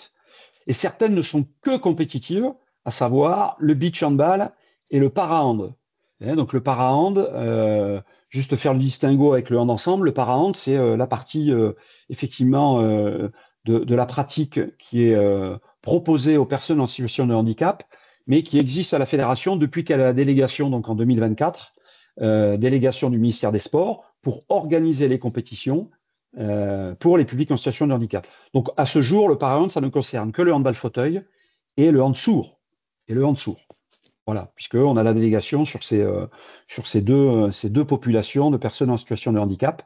Et certaines ne sont que compétitives, à savoir le beach handball et le para-hand. Donc le para-hand, juste faire le distinguo avec le hand ensemble, le para-hand, c'est la partie effectivement de la pratique qui est proposée aux personnes en situation de handicap, mais qui existe à la fédération depuis qu'elle a la délégation, donc en 2024, délégation du ministère des Sports, pour organiser les compétitions pour les publics en situation de handicap. Donc à ce jour, le para-hand, ça ne concerne que le handball fauteuil et le hand sourd. Voilà, puisqu'on a la délégation sur ces deux populations de personnes en situation de handicap.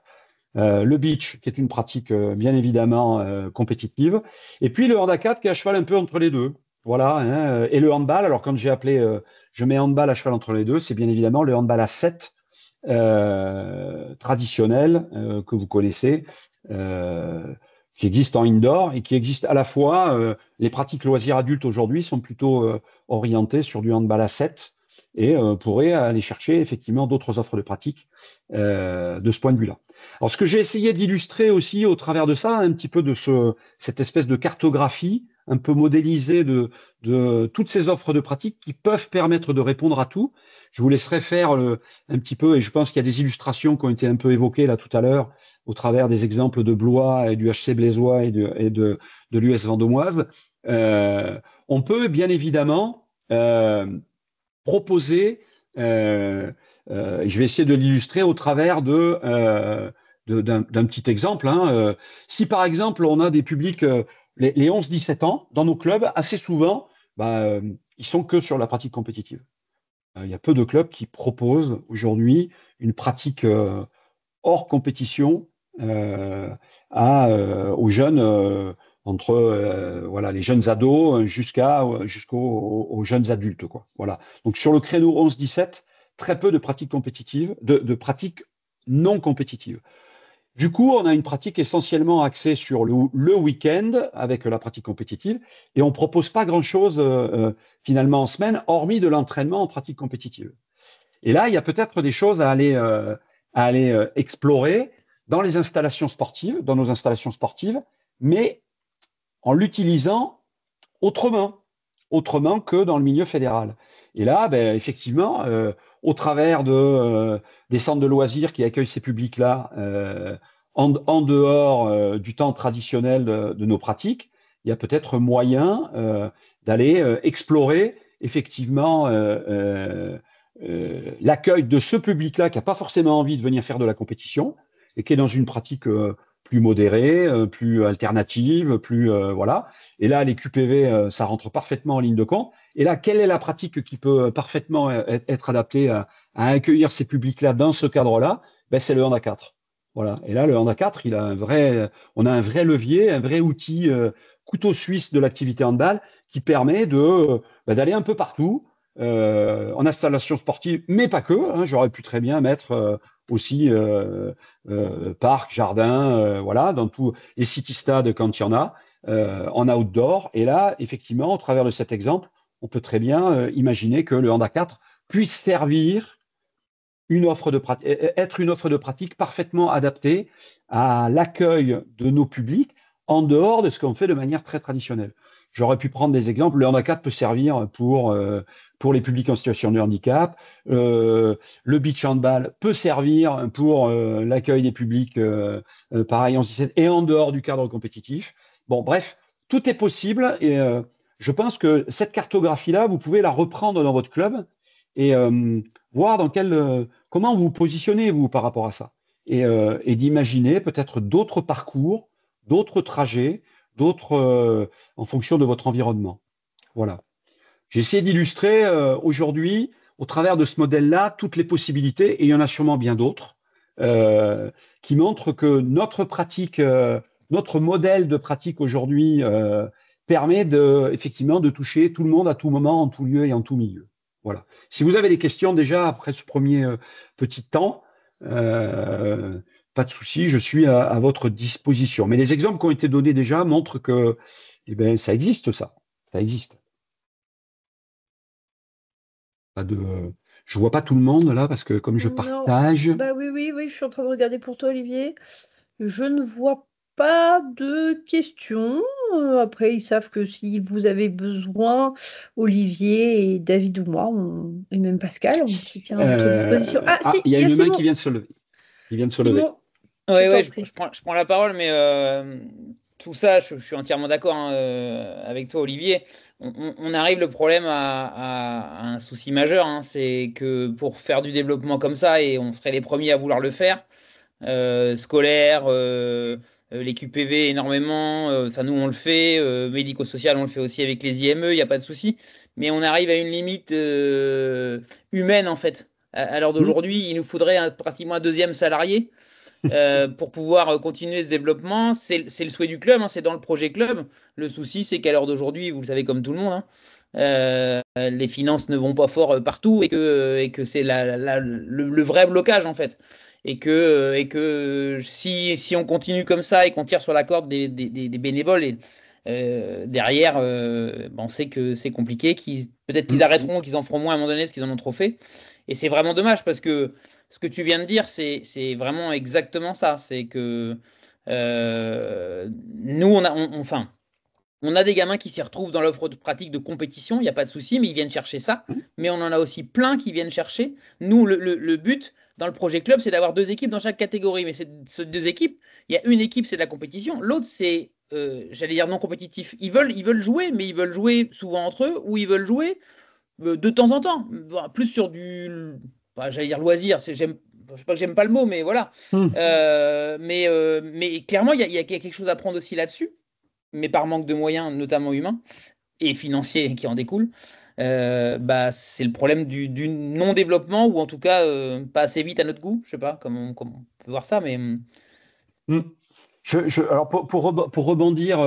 Le beach, qui est une pratique bien évidemment compétitive, et puis le hand à 4 qui est à cheval un peu entre les deux. Voilà, hein, et le handball, alors quand j'ai appelé je mets handball à cheval entre les deux, c'est bien évidemment le handball à 7 traditionnel que vous connaissez, qui existe en indoor et qui existe à la fois, les pratiques loisirs adultes aujourd'hui sont plutôt orientées sur du handball à 7 et pourraient aller chercher effectivement d'autres offres de pratique de ce point de vue-là. Alors ce que j'ai essayé d'illustrer aussi au travers de ça, un petit peu de cette espèce de cartographie un peu modélisée de toutes ces offres de pratique qui peuvent permettre de répondre à tout. Je vous laisserai faire un petit peu, et je pense qu'il y a des illustrations qui ont été un peu évoquées là tout à l'heure, au travers des exemples de Blois et du HC Blaisois et de l'US Vendômoise. On peut bien évidemment proposer, je vais essayer de l'illustrer au travers d'un petit exemple. Hein. Si par exemple on a des publics, les 11-17 ans, dans nos clubs, assez souvent, ils sont que sur la pratique compétitive. Il y a peu de clubs qui proposent aujourd'hui une pratique hors compétition aux jeunes entre voilà, les jeunes ados jusqu'aux jeunes adultes, quoi. Voilà. Donc sur le créneau 11-17, très peu de pratiques compétitives, de pratiques non compétitives. Du coup, on a une pratique essentiellement axée sur le week-end avec la pratique compétitive et on ne propose pas grand-chose finalement en semaine, hormis de l'entraînement en pratique compétitive. Et là, il y a peut-être des choses à aller explorer dans les installations sportives, dans nos installations sportives, mais en l'utilisant autrement que dans le milieu fédéral. Et là, effectivement, au travers des centres de loisirs qui accueillent ces publics-là, en dehors du temps traditionnel de nos pratiques, il y a peut-être moyen d'aller explorer effectivement l'accueil de ce public-là qui n'a pas forcément envie de venir faire de la compétition et qui est dans une pratique plus modérée, plus alternative, plus voilà. Et là, les QPV, ça rentre parfaitement en ligne de compte. Et là, quelle est la pratique qui peut parfaitement être adaptée à accueillir ces publics-là dans ce cadre-là? C'est le hand à 4. Voilà. Et là, le hand à 4, on a un vrai levier, un vrai outil couteau suisse de l'activité handball qui permet d'aller un peu partout. En installation sportive, mais pas que. Hein, j'aurais pu très bien mettre aussi parc, jardin, voilà, dans tous les city-stades quand il y en a, en outdoor. Et là, effectivement, au travers de cet exemple, on peut très bien imaginer que le hand à 4 puisse servir être une offre de pratique parfaitement adaptée à l'accueil de nos publics en dehors de ce qu'on fait de manière très traditionnelle. J'aurais pu prendre des exemples. Le hand à 4 peut servir pour les publics en situation de handicap. Le beach handball peut servir pour l'accueil des publics, pareil en 17 et en dehors du cadre compétitif. Bon, bref, tout est possible et je pense que cette cartographie-là, vous pouvez la reprendre dans votre club et voir comment vous vous positionnez, vous, par rapport à ça. Et d'imaginer peut-être d'autres parcours, d'autres trajets, d'autres en fonction de votre environnement. Voilà. J'ai essayé d'illustrer aujourd'hui, au travers de ce modèle-là, toutes les possibilités, et il y en a sûrement bien d'autres, qui montrent que notre pratique, notre modèle de pratique aujourd'hui permet effectivement de toucher tout le monde à tout moment, en tout lieu et en tout milieu. Voilà. Si vous avez des questions déjà après ce premier petit temps, pas de souci, je suis à votre disposition. Mais les exemples qui ont été donnés déjà montrent que ça existe, ça. Ça existe. Je vois pas tout le monde là parce que comme je partage. Bah oui, je suis en train de regarder pour toi, Olivier. Je ne vois pas de questions. Après, ils savent que si vous avez besoin, Olivier et David ou moi, et même Pascal, on se tient à votre disposition. Si, il y a une main Simon qui vient de se lever. Simon, Oui, je prends la parole, mais tout ça, je suis entièrement d'accord avec toi, Olivier. On arrive le problème à un souci majeur, hein, c'est que pour faire du développement comme ça, et on serait les premiers à vouloir le faire, scolaire, les QPV énormément, ça nous on le fait, médico-social on le fait aussi avec les IME, il n'y a pas de souci, mais on arrive à une limite humaine en fait. À l'heure d'aujourd'hui, il nous faudrait pratiquement un deuxième salarié pour pouvoir continuer ce développement. C'est le souhait du club, hein, c'est dans le projet club. Le souci, c'est qu'à l'heure d'aujourd'hui, vous le savez comme tout le monde, hein, les finances ne vont pas fort partout et que c'est le vrai blocage en fait. Et que si on continue comme ça et qu'on tire sur la corde des bénévoles, derrière, on sait que c'est compliqué, peut-être qu'ils arrêteront, qu'ils en feront moins à un moment donné parce qu'ils en ont trop fait. Et c'est vraiment dommage parce que ce que tu viens de dire, c'est vraiment exactement ça. C'est que nous, on a des gamins qui s'y retrouvent dans l'offre de pratique de compétition, il n'y a pas de souci, mais ils viennent chercher ça. Mais on en a aussi plein qui viennent chercher. Nous, le but dans le projet club, c'est d'avoir 2 équipes dans chaque catégorie. Mais ces 2 équipes, il y a une équipe, c'est de la compétition. L'autre, c'est, j'allais dire non compétitif. Ils veulent jouer, mais ils veulent jouer souvent entre eux ou ils veulent jouer de temps en temps. Plus sur du, j'allais dire loisir. Je sais pas que j'aime pas le mot, mais voilà. Mais clairement, il y a quelque chose à prendre aussi là-dessus. Mais par manque de moyens, notamment humains et financiers qui en découlent, c'est le problème du non-développement ou en tout cas pas assez vite à notre goût. Je sais pas comment on peut voir ça, mais. Alors pour rebondir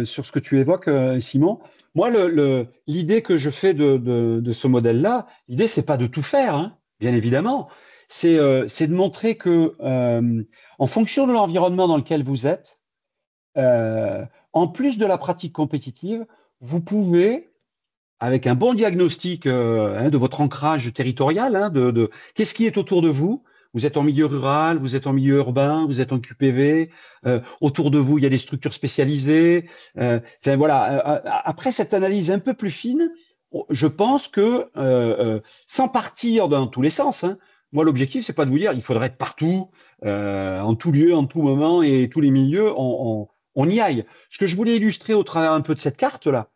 sur ce que tu évoques, Simon, moi l'idée que je fais de ce modèle-là, l'idée c'est pas de tout faire, hein, bien évidemment, c'est de montrer que en fonction de l'environnement dans lequel vous êtes, en plus de la pratique compétitive, vous pouvez, avec un bon diagnostic de votre ancrage territorial, de qu'est-ce qui est autour de vous. Vous êtes en milieu rural, vous êtes en milieu urbain, vous êtes en QPV. Autour de vous, il y a des structures spécialisées. Après cette analyse un peu plus fine, je pense que sans partir dans tous les sens, hein, moi l'objectif c'est pas de vous dire il faudrait être partout, en tout lieu, en tout moment et tous les milieux. On y aille. Ce que je voulais illustrer au travers un peu de cette carte-là,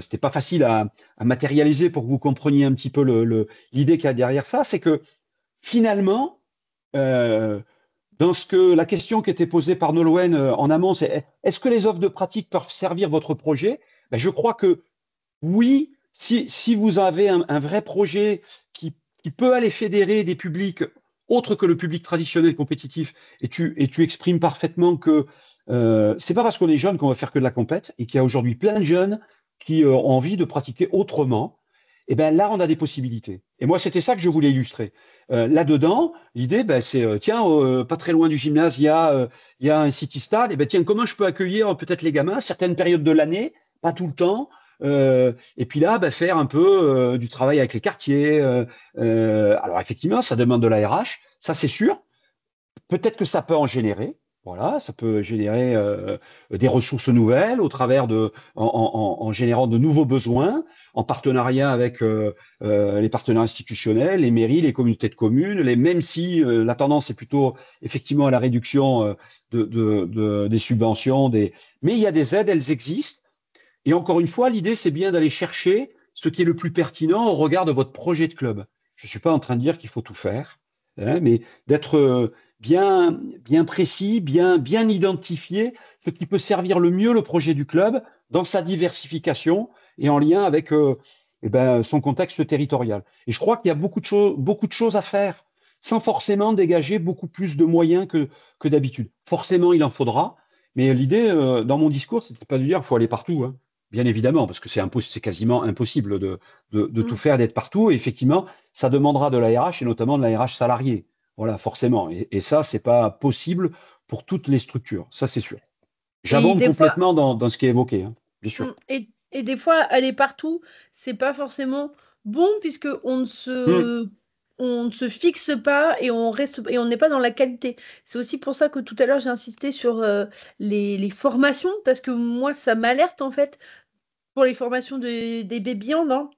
c'était pas facile à matérialiser pour que vous compreniez un petit peu l'idée qu'il y a derrière ça, c'est que finalement, dans la question qui était posée par Nolwenn en amont, c'est est-ce que les offres de pratique peuvent servir votre projet? Je crois que oui, si vous avez un vrai projet qui peut aller fédérer des publics autres que le public traditionnel compétitif, et tu exprimes parfaitement que c'est pas parce qu'on est jeune qu'on va faire que de la compète et qu'il y a aujourd'hui plein de jeunes qui ont envie de pratiquer autrement. Et bien là, on a des possibilités. Et moi, c'était ça que je voulais illustrer. Là-dedans, l'idée, c'est pas très loin du gymnase, il y a un city stade. Et tiens, comment je peux accueillir peut-être les gamins certaines périodes de l'année, pas tout le temps. Et puis là, faire un peu du travail avec les quartiers. Alors effectivement, ça demande de la RH, ça c'est sûr. Peut-être que ça peut en générer. Voilà, ça peut générer des ressources nouvelles en générant de nouveaux besoins, en partenariat avec les partenaires institutionnels, les mairies, les communautés de communes, même si la tendance est plutôt effectivement à la réduction des subventions. Mais il y a des aides, elles existent. Et encore une fois, l'idée, c'est bien d'aller chercher ce qui est le plus pertinent au regard de votre projet de club. Je ne suis pas en train de dire qu'il faut tout faire. hein, mais d'être bien précis, bien identifié, ce qui peut servir le mieux le projet du club dans sa diversification et en lien avec son contexte territorial. Et je crois qu'il y a beaucoup de choses à faire sans forcément dégager beaucoup plus de moyens que d'habitude. Forcément, il en faudra, mais l'idée, dans mon discours, c'était pas de dire qu'il faut aller partout, hein. Bien évidemment, parce que c'est quasiment impossible de tout faire, d'être partout. Et effectivement, ça demandera de la RH et notamment de la RH salariée. Voilà, forcément. Et ça, c'est pas possible pour toutes les structures. Ça, c'est sûr. Et J'abonde des fois, complètement dans ce qui est évoqué, hein, bien sûr. et des fois, aller partout, c'est pas forcément bon puisque Hum, on ne se fixe pas et on reste et on n'est pas dans la qualité. C'est aussi pour ça que tout à l'heure j'ai insisté sur les formations parce que moi ça m'alerte en fait pour les formations des baby hand,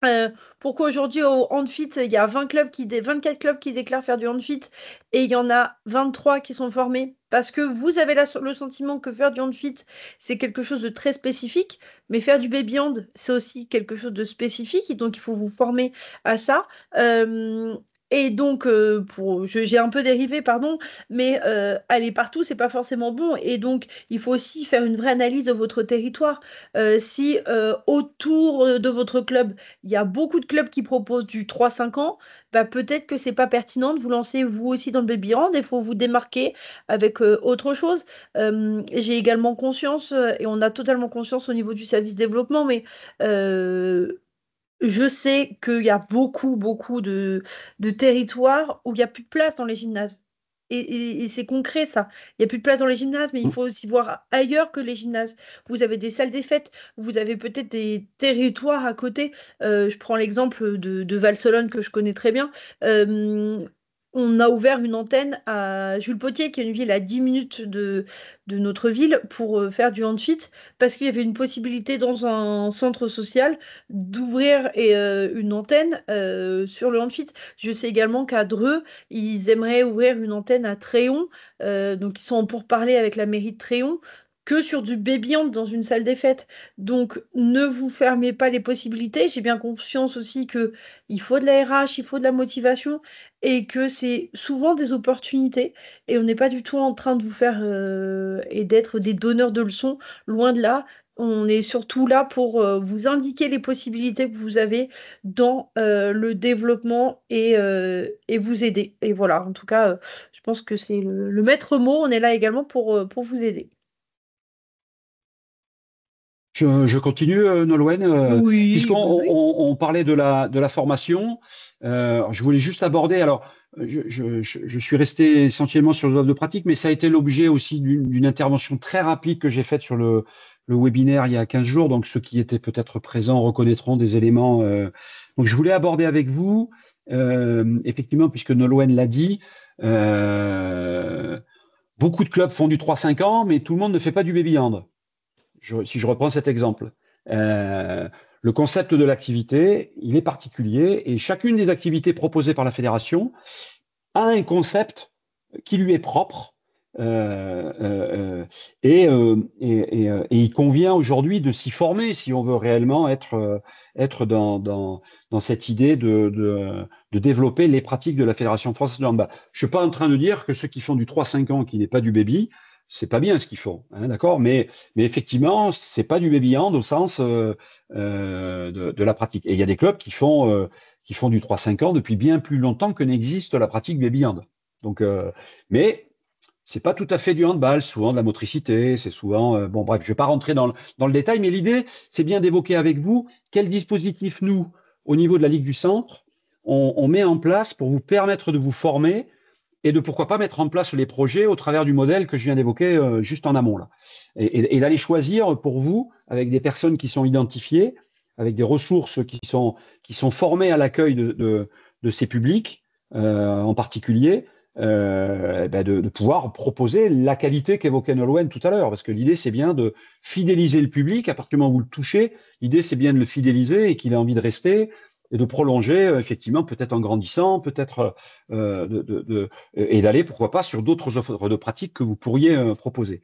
euh, pourquoi aujourd'hui au handfit, il y a 24 clubs qui déclarent faire du handfit et il y en a 23 qui sont formés parce que vous avez le sentiment que faire du handfit, c'est quelque chose de très spécifique, mais faire du baby hand, c'est aussi quelque chose de spécifique et donc il faut vous former à ça. Euh, et donc, j'ai un peu dérivé, pardon, mais aller partout, c'est pas forcément bon. Et donc, il faut aussi faire une vraie analyse de votre territoire. Si autour de votre club, il y a beaucoup de clubs qui proposent du 3-5 ans, bah peut-être que c'est pas pertinent de vous lancer vous aussi dans le baby hand, il faut vous démarquer avec autre chose. J'ai également conscience, et on a totalement conscience au niveau du service développement, mais euh, je sais qu'il y a beaucoup de territoires où il n'y a plus de place dans les gymnases. Et c'est concret ça. Il n'y a plus de place dans les gymnases, mais il hum. faut aussi voir ailleurs que les gymnases. Vous avez des salles des fêtes, vous avez peut-être des territoires à côté. Je prends l'exemple de Valsolone que je connais très bien. Euh, on a ouvert une antenne à Jules Potier, qui est une ville à 10 minutes de notre ville, pour faire du handfit, parce qu'il y avait une possibilité dans un centre social d'ouvrir une antenne sur le handfit. Je sais également qu'à Dreux, ils aimeraient ouvrir une antenne à Tréon, donc ils sont en pourparlers avec la mairie de Tréon, que sur du baby hand dans une salle des fêtes. Donc ne vous fermez pas les possibilités. J'ai bien conscience aussi que il faut de la RH, il faut de la motivation et que c'est souvent des opportunités et on n'est pas du tout en train de vous faire et d'être des donneurs de leçons, loin de là. On est surtout là pour vous indiquer les possibilités que vous avez dans le développement et vous aider. Et voilà, en tout cas, je pense que c'est le maître mot. On est là également pour vous aider. Je continue, Nolwenn, puisqu'on Oui, oui, oui. on parlait de la formation. Je voulais juste aborder, alors je suis resté essentiellement sur les offres de pratique, mais ça a été l'objet aussi d'une intervention très rapide que j'ai faite sur le webinaire il y a 15 jours. Donc ceux qui étaient peut-être présents reconnaîtront des éléments. Donc je voulais aborder avec vous, effectivement, puisque Nolwenn l'a dit, beaucoup de clubs font du 3-5 ans, mais tout le monde ne fait pas du baby hand. Si je reprends cet exemple. Le concept de l'activité, il est particulier et chacune des activités proposées par la fédération a un concept qui lui est propre et il convient aujourd'hui de s'y former si on veut réellement être dans cette idée de développer les pratiques de la Fédération française de handball. Je ne suis pas en train de dire que ceux qui font du 3-5 ans, qui n'est pas du baby, c'est pas bien ce qu'ils font, hein, d'accord, mais effectivement, c'est pas du baby hand au sens de la pratique. Et il y a des clubs qui font du 3-5 ans depuis bien plus longtemps que n'existe la pratique baby hand. Donc, mais c'est pas tout à fait du handball, souvent de la motricité, c'est souvent bon bref, je vais pas rentrer dans le détail, mais l'idée c'est bien d'évoquer avec vous quel dispositif nous, au niveau de la Ligue du Centre, on met en place pour vous permettre de vous former et de pourquoi pas mettre en place les projets au travers du modèle que je viens d'évoquer juste en amont là. Et d'aller choisir pour vous, avec des personnes qui sont identifiées, avec des ressources qui sont formées à l'accueil de ces publics en particulier, de pouvoir proposer la qualité qu'évoquait Nolwenn tout à l'heure. Parce que l'idée, c'est bien de fidéliser le public. À partir du moment où vous le touchez, l'idée, c'est bien de le fidéliser et qu'il ait envie de rester et de prolonger, effectivement, peut-être en grandissant, peut-être et d'aller, pourquoi pas, sur d'autres offres de pratiques que vous pourriez proposer.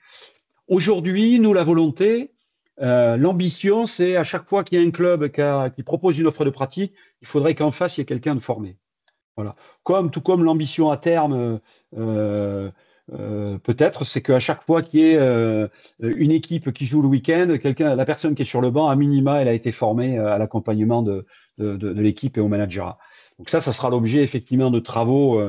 Aujourd'hui, nous, la volonté, l'ambition, c'est à chaque fois qu'il y a un club qui propose une offre de pratique, il faudrait qu'en face, il y ait quelqu'un de formé. Voilà. Tout comme l'ambition à terme, peut-être, c'est qu'à chaque fois qu'il y ait une équipe qui joue le week-end, la personne qui est sur le banc, à minima, elle a été formée à l'accompagnement de l'équipe et au managerat. Donc ça sera l'objet effectivement de travaux.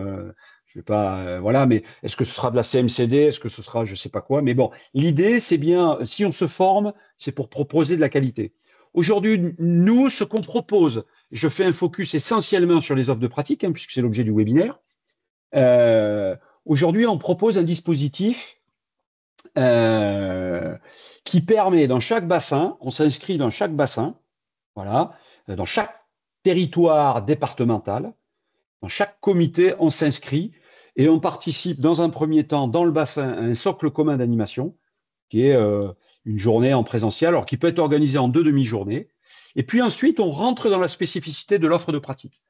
Je vais pas, voilà, mais est-ce que ce sera de la CMCD, est-ce que ce sera je sais pas quoi, mais bon, l'idée c'est bien, si on se forme, c'est pour proposer de la qualité. Aujourd'hui, nous, ce qu'on propose, je fais un focus essentiellement sur les offres de pratique, hein, puisque c'est l'objet du webinaire. Aujourd'hui, on propose un dispositif qui permet dans chaque bassin, on s'inscrit dans chaque bassin, voilà, dans chaque territoire départemental, dans chaque comité, on s'inscrit et on participe dans un premier temps dans le bassin à un socle commun d'animation, qui est une journée en présentiel, alors qui peut être organisée en 2 demi-journées. Et puis ensuite, on rentre dans la spécificité de l'offre de pratique.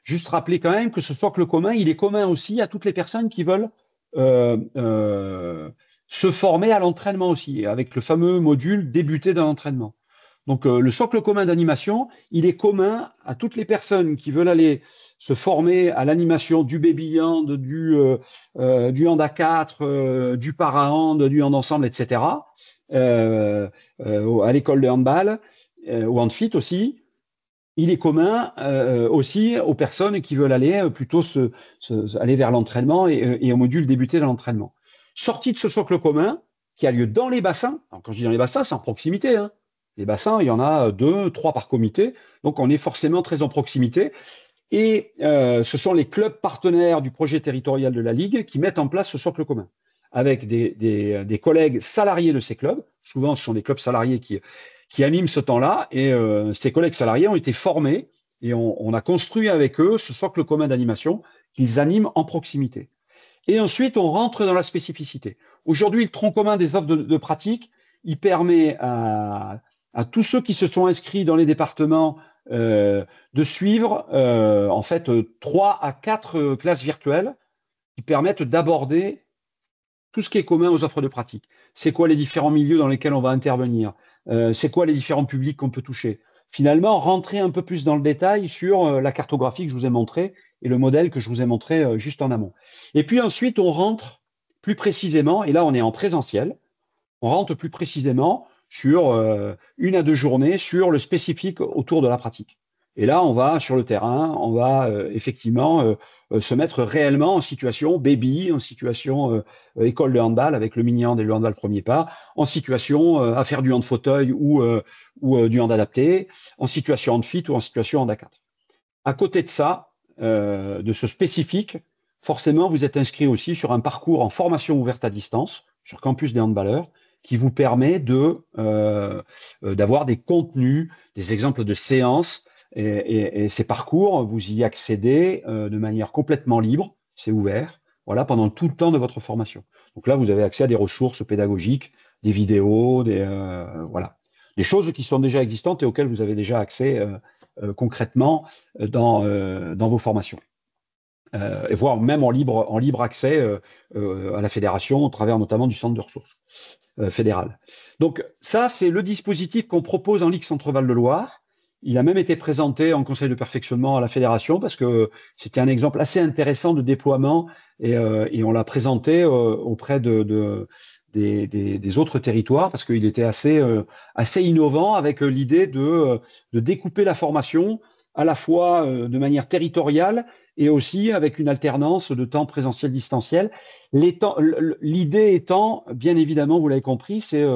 Juste rappeler quand même que ce socle commun, il est commun aussi à toutes les personnes qui veulent se former à l'entraînement aussi, avec le fameux module débuter dans l'entraînement. Donc le socle commun d'animation, il est commun à toutes les personnes qui veulent aller se former à l'animation du baby hand, du hand à 4, du para-hand, du hand ensemble, etc. À l'école de handball, au handfit aussi. Il est commun aussi aux personnes qui veulent aller plutôt aller vers l'entraînement et au module débuter dans l'entraînement. Sortie de ce socle commun qui a lieu dans les bassins. Alors, quand je dis dans les bassins, c'est en proximité, hein. Les bassins, il y en a 2, 3 par comité, donc on est forcément très en proximité. Et ce sont les clubs partenaires du projet territorial de la Ligue qui mettent en place ce socle commun, avec des collègues salariés de ces clubs. Souvent, ce sont des clubs salariés qui animent ce temps-là, et ces collègues salariés ont été formés, et on a construit avec eux ce socle commun d'animation qu'ils animent en proximité. Et ensuite, on rentre dans la spécificité. Aujourd'hui, le tronc commun des offres de pratique, il permet à tous ceux qui se sont inscrits dans les départements de suivre en fait 3 à 4 classes virtuelles qui permettent d'aborder tout ce qui est commun aux offres de pratique. C'est quoi les différents milieux dans lesquels on va intervenir? C'est quoi les différents publics qu'on peut toucher? Finalement, rentrer un peu plus dans le détail sur la cartographie que je vous ai montrée et le modèle que je vous ai montré juste en amont. Et puis ensuite, on rentre plus précisément, et là on est en présentiel, on rentre plus précisément sur 1 à 2 journées sur le spécifique autour de la pratique. Et là, on va sur le terrain, on va effectivement se mettre réellement en situation baby, en situation école de handball avec le mini-hand et le handball premier pas, en situation à faire du hand fauteuil ou du hand adapté, en situation hand fit ou en situation hand à 4. À côté de ça, de ce spécifique, forcément, vous êtes inscrit aussi sur un parcours en formation ouverte à distance, sur Campus des handballeurs, qui vous permet d'avoir des contenus, des exemples de séances, et ces parcours, vous y accédez de manière complètement libre, c'est ouvert, voilà, pendant tout le temps de votre formation. Donc là, vous avez accès à des ressources pédagogiques, des vidéos, voilà, des choses qui sont déjà existantes et auxquelles vous avez déjà accès concrètement dans vos formations. Et voire même en libre accès à la fédération, au travers notamment du centre de ressources fédéral. Donc ça, c'est le dispositif qu'on propose en Ligue Centre-Val de Loire. Il a même été présenté en conseil de perfectionnement à la fédération parce que c'était un exemple assez intéressant de déploiement et on l'a présenté auprès des autres territoires parce qu'il était assez innovant avec l'idée de découper la formation à la fois de manière territoriale et aussi avec une alternance de temps présentiel-distanciel. L'idée étant, bien évidemment, vous l'avez compris, c'est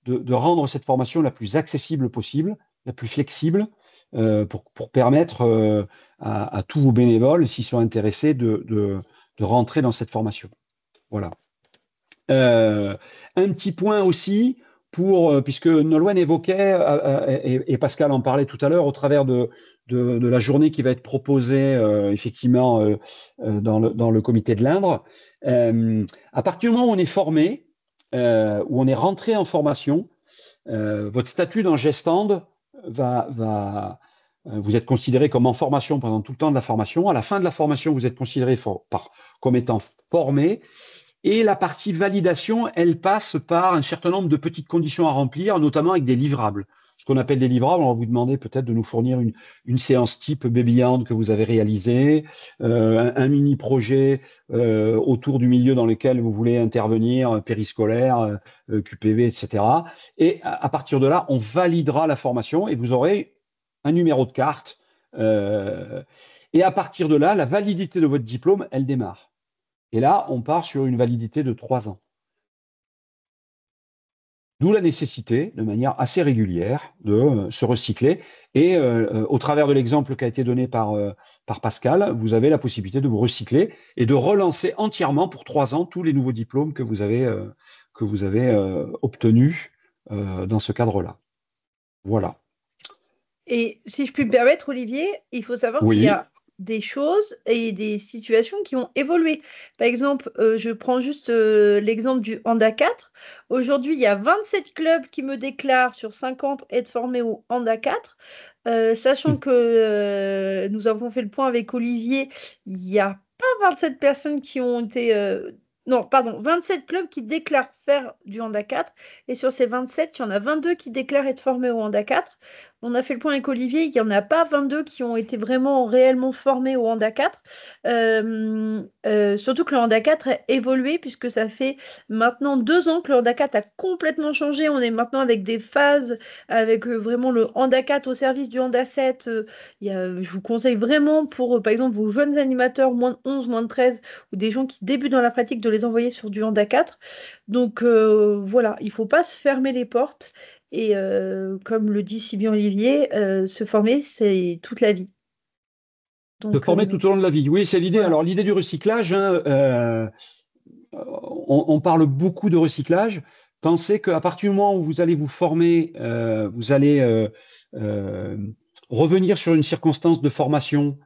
de rendre cette formation la plus accessible possible, la plus flexible, pour permettre à tous vos bénévoles, s'ils sont intéressés, de rentrer dans cette formation. Voilà. Un petit point aussi, puisque Nolwenn évoquait, et Pascal en parlait tout à l'heure, au travers de la journée qui va être proposée effectivement dans le comité de l'Indre. À partir du moment où on est formé, où on est rentré en formation, votre statut dans Gestand vous êtes considéré comme en formation pendant tout le temps de la formation. À la fin de la formation, vous êtes considéré comme étant formé. Et la partie validation, elle passe par un certain nombre de petites conditions à remplir, notamment avec des livrables. ce qu'on appelle des livrables. On va vous demander peut-être de nous fournir une séance type Baby Hand que vous avez réalisée, un mini-projet autour du milieu dans lequel vous voulez intervenir, périscolaire, QPV, etc. Et à partir de là, on validera la formation et vous aurez un numéro de carte. Et à partir de là, la validité de votre diplôme, elle démarre. Et là, on part sur une validité de 3 ans. D'où la nécessité, de manière assez régulière, de se recycler. Et au travers de l'exemple qui a été donné par Pascal, vous avez la possibilité de vous recycler et de relancer entièrement pour 3 ans tous les nouveaux diplômes que vous avez obtenus dans ce cadre-là. Voilà. Et si je puis me permettre, Olivier, il faut savoir qu'il Oui. y a des choses et des situations qui ont évolué. Par exemple, je prends juste l'exemple du Handa 4. Aujourd'hui, il y a 27 clubs qui me déclarent sur 50 être formés au Handa 4. Sachant que nous avons fait le point avec Olivier, il n'y a pas 27 personnes qui ont été... non, pardon, 27 clubs qui déclarent faire du Handa 4. Et sur ces 27, il y en a 22 qui déclarent être formés au Handa 4. On a fait le point avec Olivier, il n'y en a pas 22 qui ont été vraiment réellement formés au Handa 4. Surtout que le Handa 4 a évolué puisque ça fait maintenant 2 ans que le Handa 4 a complètement changé. On est maintenant avec des phases, avec vraiment le Handa 4 au service du Handa 7. Je vous conseille vraiment pour, par exemple, vos jeunes animateurs, moins de 11, moins de 13, ou des gens qui débutent dans la pratique, de les envoyer sur du Handa 4. Donc voilà, il ne faut pas se fermer les portes. Et comme le dit si bien Olivier, se former, c'est toute la vie. Donc, se former tout au long de la vie. Oui, c'est l'idée. Voilà. Alors, l'idée du recyclage, on parle beaucoup de recyclage. Pensez qu'à partir du moment où vous allez vous former, vous allez revenir sur une circonstance de formation,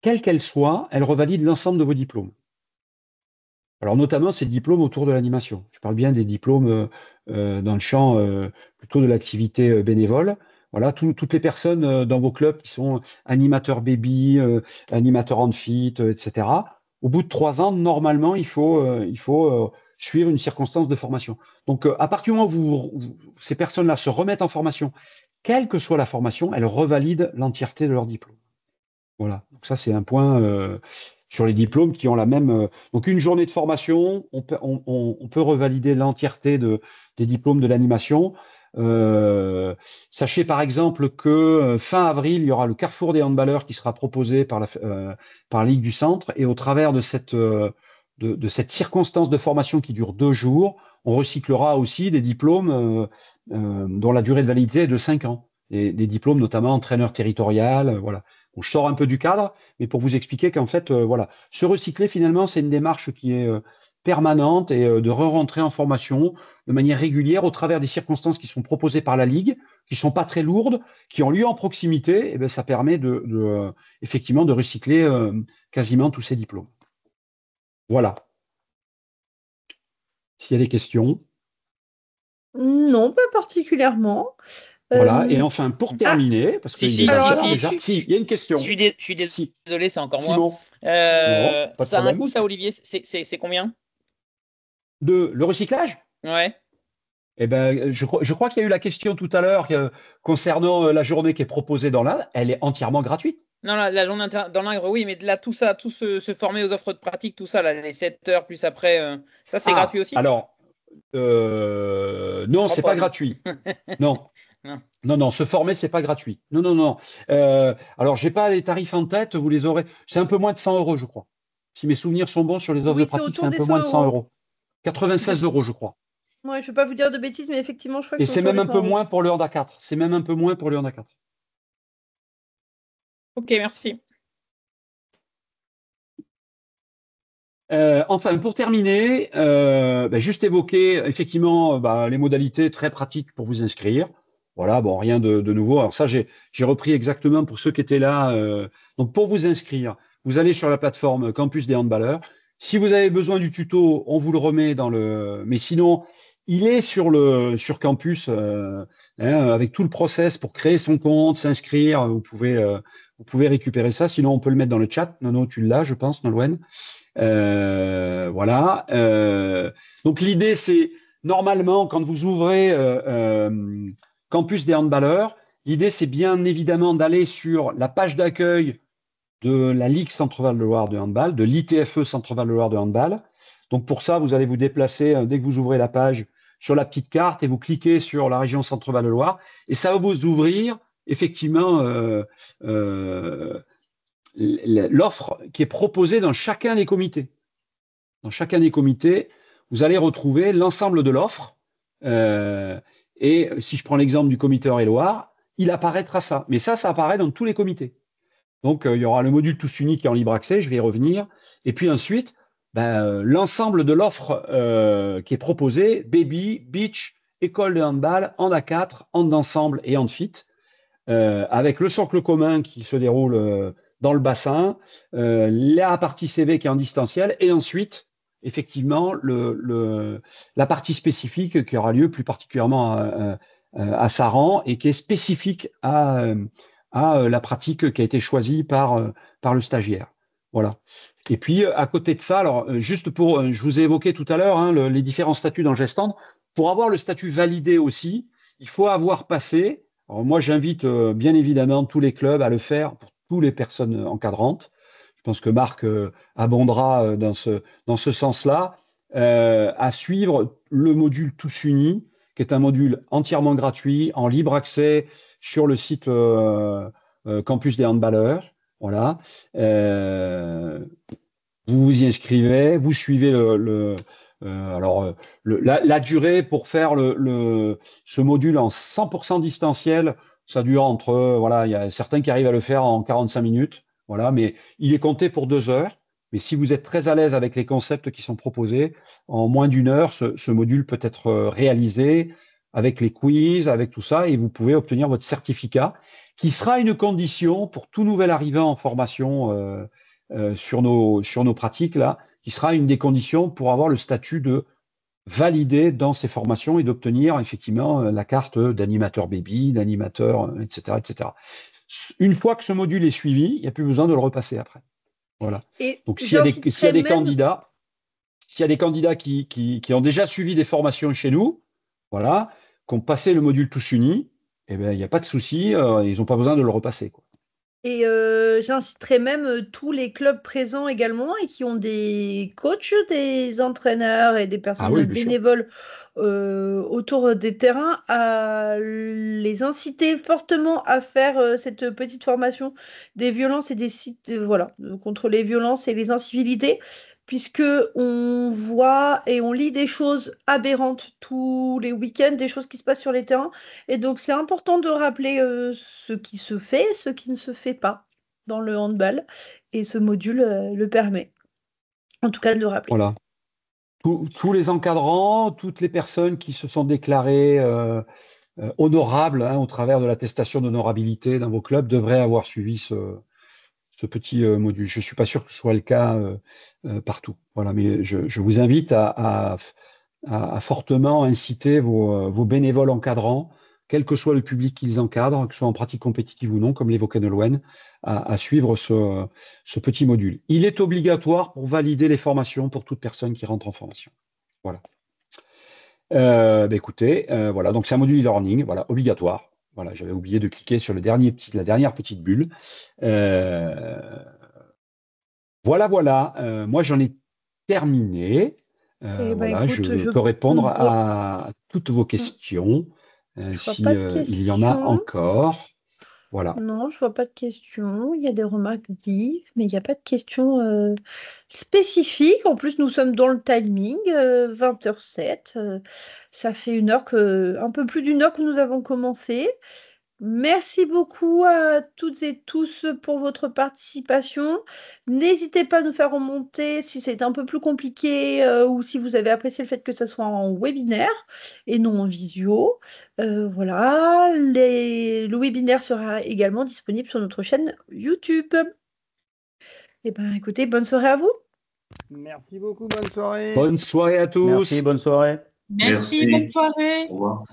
quelle qu'elle soit, elle revalide l'ensemble de vos diplômes. Alors, notamment, ces diplômes autour de l'animation. Je parle bien des diplômes dans le champ plutôt de l'activité bénévole. Voilà, toutes les personnes dans vos clubs qui sont animateurs baby, animateurs handfit, etc. Au bout de 3 ans, normalement, il faut suivre une circonstance de formation. Donc, à partir du moment où ces personnes-là se remettent en formation, quelle que soit la formation, elles revalident l'entièreté de leur diplôme. Voilà, donc ça, c'est un point sur les diplômes qui ont la même... donc, une journée de formation, on peut revalider l'entièreté des diplômes de l'animation. Sachez par exemple que fin avril, il y aura le Carrefour des handballeurs qui sera proposé par la Ligue du Centre. Et au travers de cette circonstance de formation qui dure 2 jours, on recyclera aussi des diplômes dont la durée de validité est de 5 ans. Des diplômes notamment entraîneur territorial, voilà. Donc, je sors un peu du cadre, mais pour vous expliquer qu'en fait, voilà, se recycler finalement, c'est une démarche qui est permanente et de re-rentrer en formation de manière régulière au travers des circonstances qui sont proposées par la Ligue, qui ne sont pas très lourdes, qui ont lieu en proximité, et bien, ça permet effectivement de recycler quasiment tous ces diplômes. Voilà. S'il y a des questions. Non, pas particulièrement. Voilà, et enfin, pour terminer, parce qu'il Si, y a une question. Je suis désolé, c'est encore moi. Simon. Non, pas de ça a un problème. coût, ça, Olivier? C'est combien? Le recyclage? Ouais. Eh ben, je crois qu'il y a eu la question tout à l'heure concernant la journée qui est proposée dans l'Indre. Elle est entièrement gratuite. Non, la journée dans l'Indre, oui, mais là, tout ça, tout se former aux offres de pratique, tout ça, là, les 7 heures plus après, ça, c'est gratuit aussi? Alors, non, c'est pas gratuit. Non. Non, se former, c'est pas gratuit. Non. Alors, j'ai pas les tarifs en tête, vous les aurez. C'est un peu moins de 100 €, je crois. Si mes souvenirs sont bons sur les offres de pratique, c'est un peu moins de 100 €. 96 €, je crois. Ouais, je ne vais pas vous dire de bêtises, mais effectivement, je crois que et c'est même un peu moins pour le Handa 4. C'est même un peu moins pour le Handa 4. Ok, merci. Enfin, pour terminer, juste évoquer effectivement les modalités très pratiques pour vous inscrire. Voilà, bon, rien de nouveau. Alors ça, j'ai repris exactement pour ceux qui étaient là. Donc, pour vous inscrire, vous allez sur la plateforme Campus des handballeurs. Si vous avez besoin du tuto, on vous le remet dans le... Mais sinon, il est sur Campus avec tout le process pour créer son compte, s'inscrire. Vous pouvez récupérer ça. Sinon, on peut le mettre dans le chat. Nono, tu l'as, je pense, Nolwenn. Voilà. Donc l'idée, c'est normalement quand vous ouvrez campus des handballeurs. L'idée, c'est bien évidemment d'aller sur la page d'accueil de la Ligue Centre-Val de Loire de handball, de l'ITFE Centre-Val de Loire de handball. Donc pour ça, vous allez vous déplacer dès que vous ouvrez la page sur la petite carte et vous cliquez sur la région Centre-Val de Loire et ça va vous ouvrir effectivement l'offre qui est proposée dans chacun des comités. Dans chacun des comités, vous allez retrouver l'ensemble de l'offre. Et si je prends l'exemple du comité Eure-et-Loire, il apparaîtra ça. Mais ça apparaît dans tous les comités. Donc, il y aura le module tous unis qui est en libre accès, je vais y revenir. Et puis ensuite, l'ensemble de l'offre qui est proposée, baby, beach, école de handball, hand A4, hand d'ensemble et hand fit, avec le socle commun qui se déroule dans le bassin, la partie CV qui est en distanciel, et ensuite, effectivement, la partie spécifique qui aura lieu plus particulièrement à Saran et qui est spécifique à la pratique qui a été choisie par le stagiaire. Voilà. Et puis, à côté de ça, alors, juste pour, je vous ai évoqué tout à l'heure les différents statuts dans Gestand. Pour avoir le statut validé aussi, il faut avoir passé. Alors moi, j'invite bien évidemment tous les clubs à le faire pour toutes les personnes encadrantes. Je pense que Marc abondera dans ce sens-là, à suivre le module Tous Unis, qui est un module entièrement gratuit, en libre accès sur le site Campus des handballeurs. Voilà. Vous vous y inscrivez, vous suivez la durée pour faire ce module en 100% distanciel. Ça dure il y a certains qui arrivent à le faire en 45 minutes. Voilà, mais il est compté pour 2 heures. Mais si vous êtes très à l'aise avec les concepts qui sont proposés, en moins d'1 heure, ce module peut être réalisé avec les quiz, avec tout ça, et vous pouvez obtenir votre certificat, qui sera une condition pour tout nouvel arrivant en formation sur nos pratiques, là, qui sera une des conditions pour avoir le statut de validé dans ces formations et d'obtenir effectivement la carte d'animateur baby, d'animateur, etc., etc. Une fois que ce module est suivi, il n'y a plus besoin de le repasser après. Voilà. Et donc, s'il y a des candidats qui ont déjà suivi des formations chez nous, voilà, qui ont passé le module Tous Unis, eh bien, il n'y a pas de souci, ils n'ont pas besoin de le repasser, quoi. Et j'inciterai même tous les clubs présents également et qui ont des coachs, des entraîneurs et des personnes bénévoles autour des terrains à les inciter fortement à faire cette petite formation des violences et des sites, contre les violences et les incivilités, puisque on voit et on lit des choses aberrantes tous les week-ends, des choses qui se passent sur les terrains. Et donc, c'est important de rappeler ce qui se fait, ce qui ne se fait pas dans le handball. Et ce module le permet. En tout cas, de le rappeler. Voilà. Tous les encadrants, toutes les personnes qui se sont déclarées honorables au travers de l'attestation d'honorabilité dans vos clubs devraient avoir suivi ce petit module. Je ne suis pas sûr que ce soit le cas partout. Voilà, mais je vous invite à fortement inciter vos bénévoles encadrants, quel que soit le public qu'ils encadrent, que ce soit en pratique compétitive ou non, comme l'évoquait Nolwenn, à suivre ce petit module. Il est obligatoire pour valider les formations pour toute personne qui rentre en formation. Voilà. Écoutez, voilà, donc c'est un module e-learning, voilà, obligatoire. Voilà, j'avais oublié de cliquer sur la dernière petite bulle. Voilà. Moi, j'en ai terminé. Voilà, écoute, je peux répondre à toutes vos questions si il y en a encore. Voilà. Non, je vois pas de questions. Il y a des remarques vives, mais il n'y a pas de questions spécifiques. En plus, nous sommes dans le timing, 20h07. Ça fait un peu plus d'1 heure que nous avons commencé. Merci beaucoup à toutes et tous pour votre participation. N'hésitez pas à nous faire remonter si c'est un peu plus compliqué ou si vous avez apprécié le fait que ça soit en webinaire et non en visio. Voilà, le webinaire sera également disponible sur notre chaîne YouTube. Eh bien, écoutez, bonne soirée à vous. Merci beaucoup, bonne soirée. Bonne soirée à tous. Merci, bonne soirée. Merci, bonne soirée. Au revoir.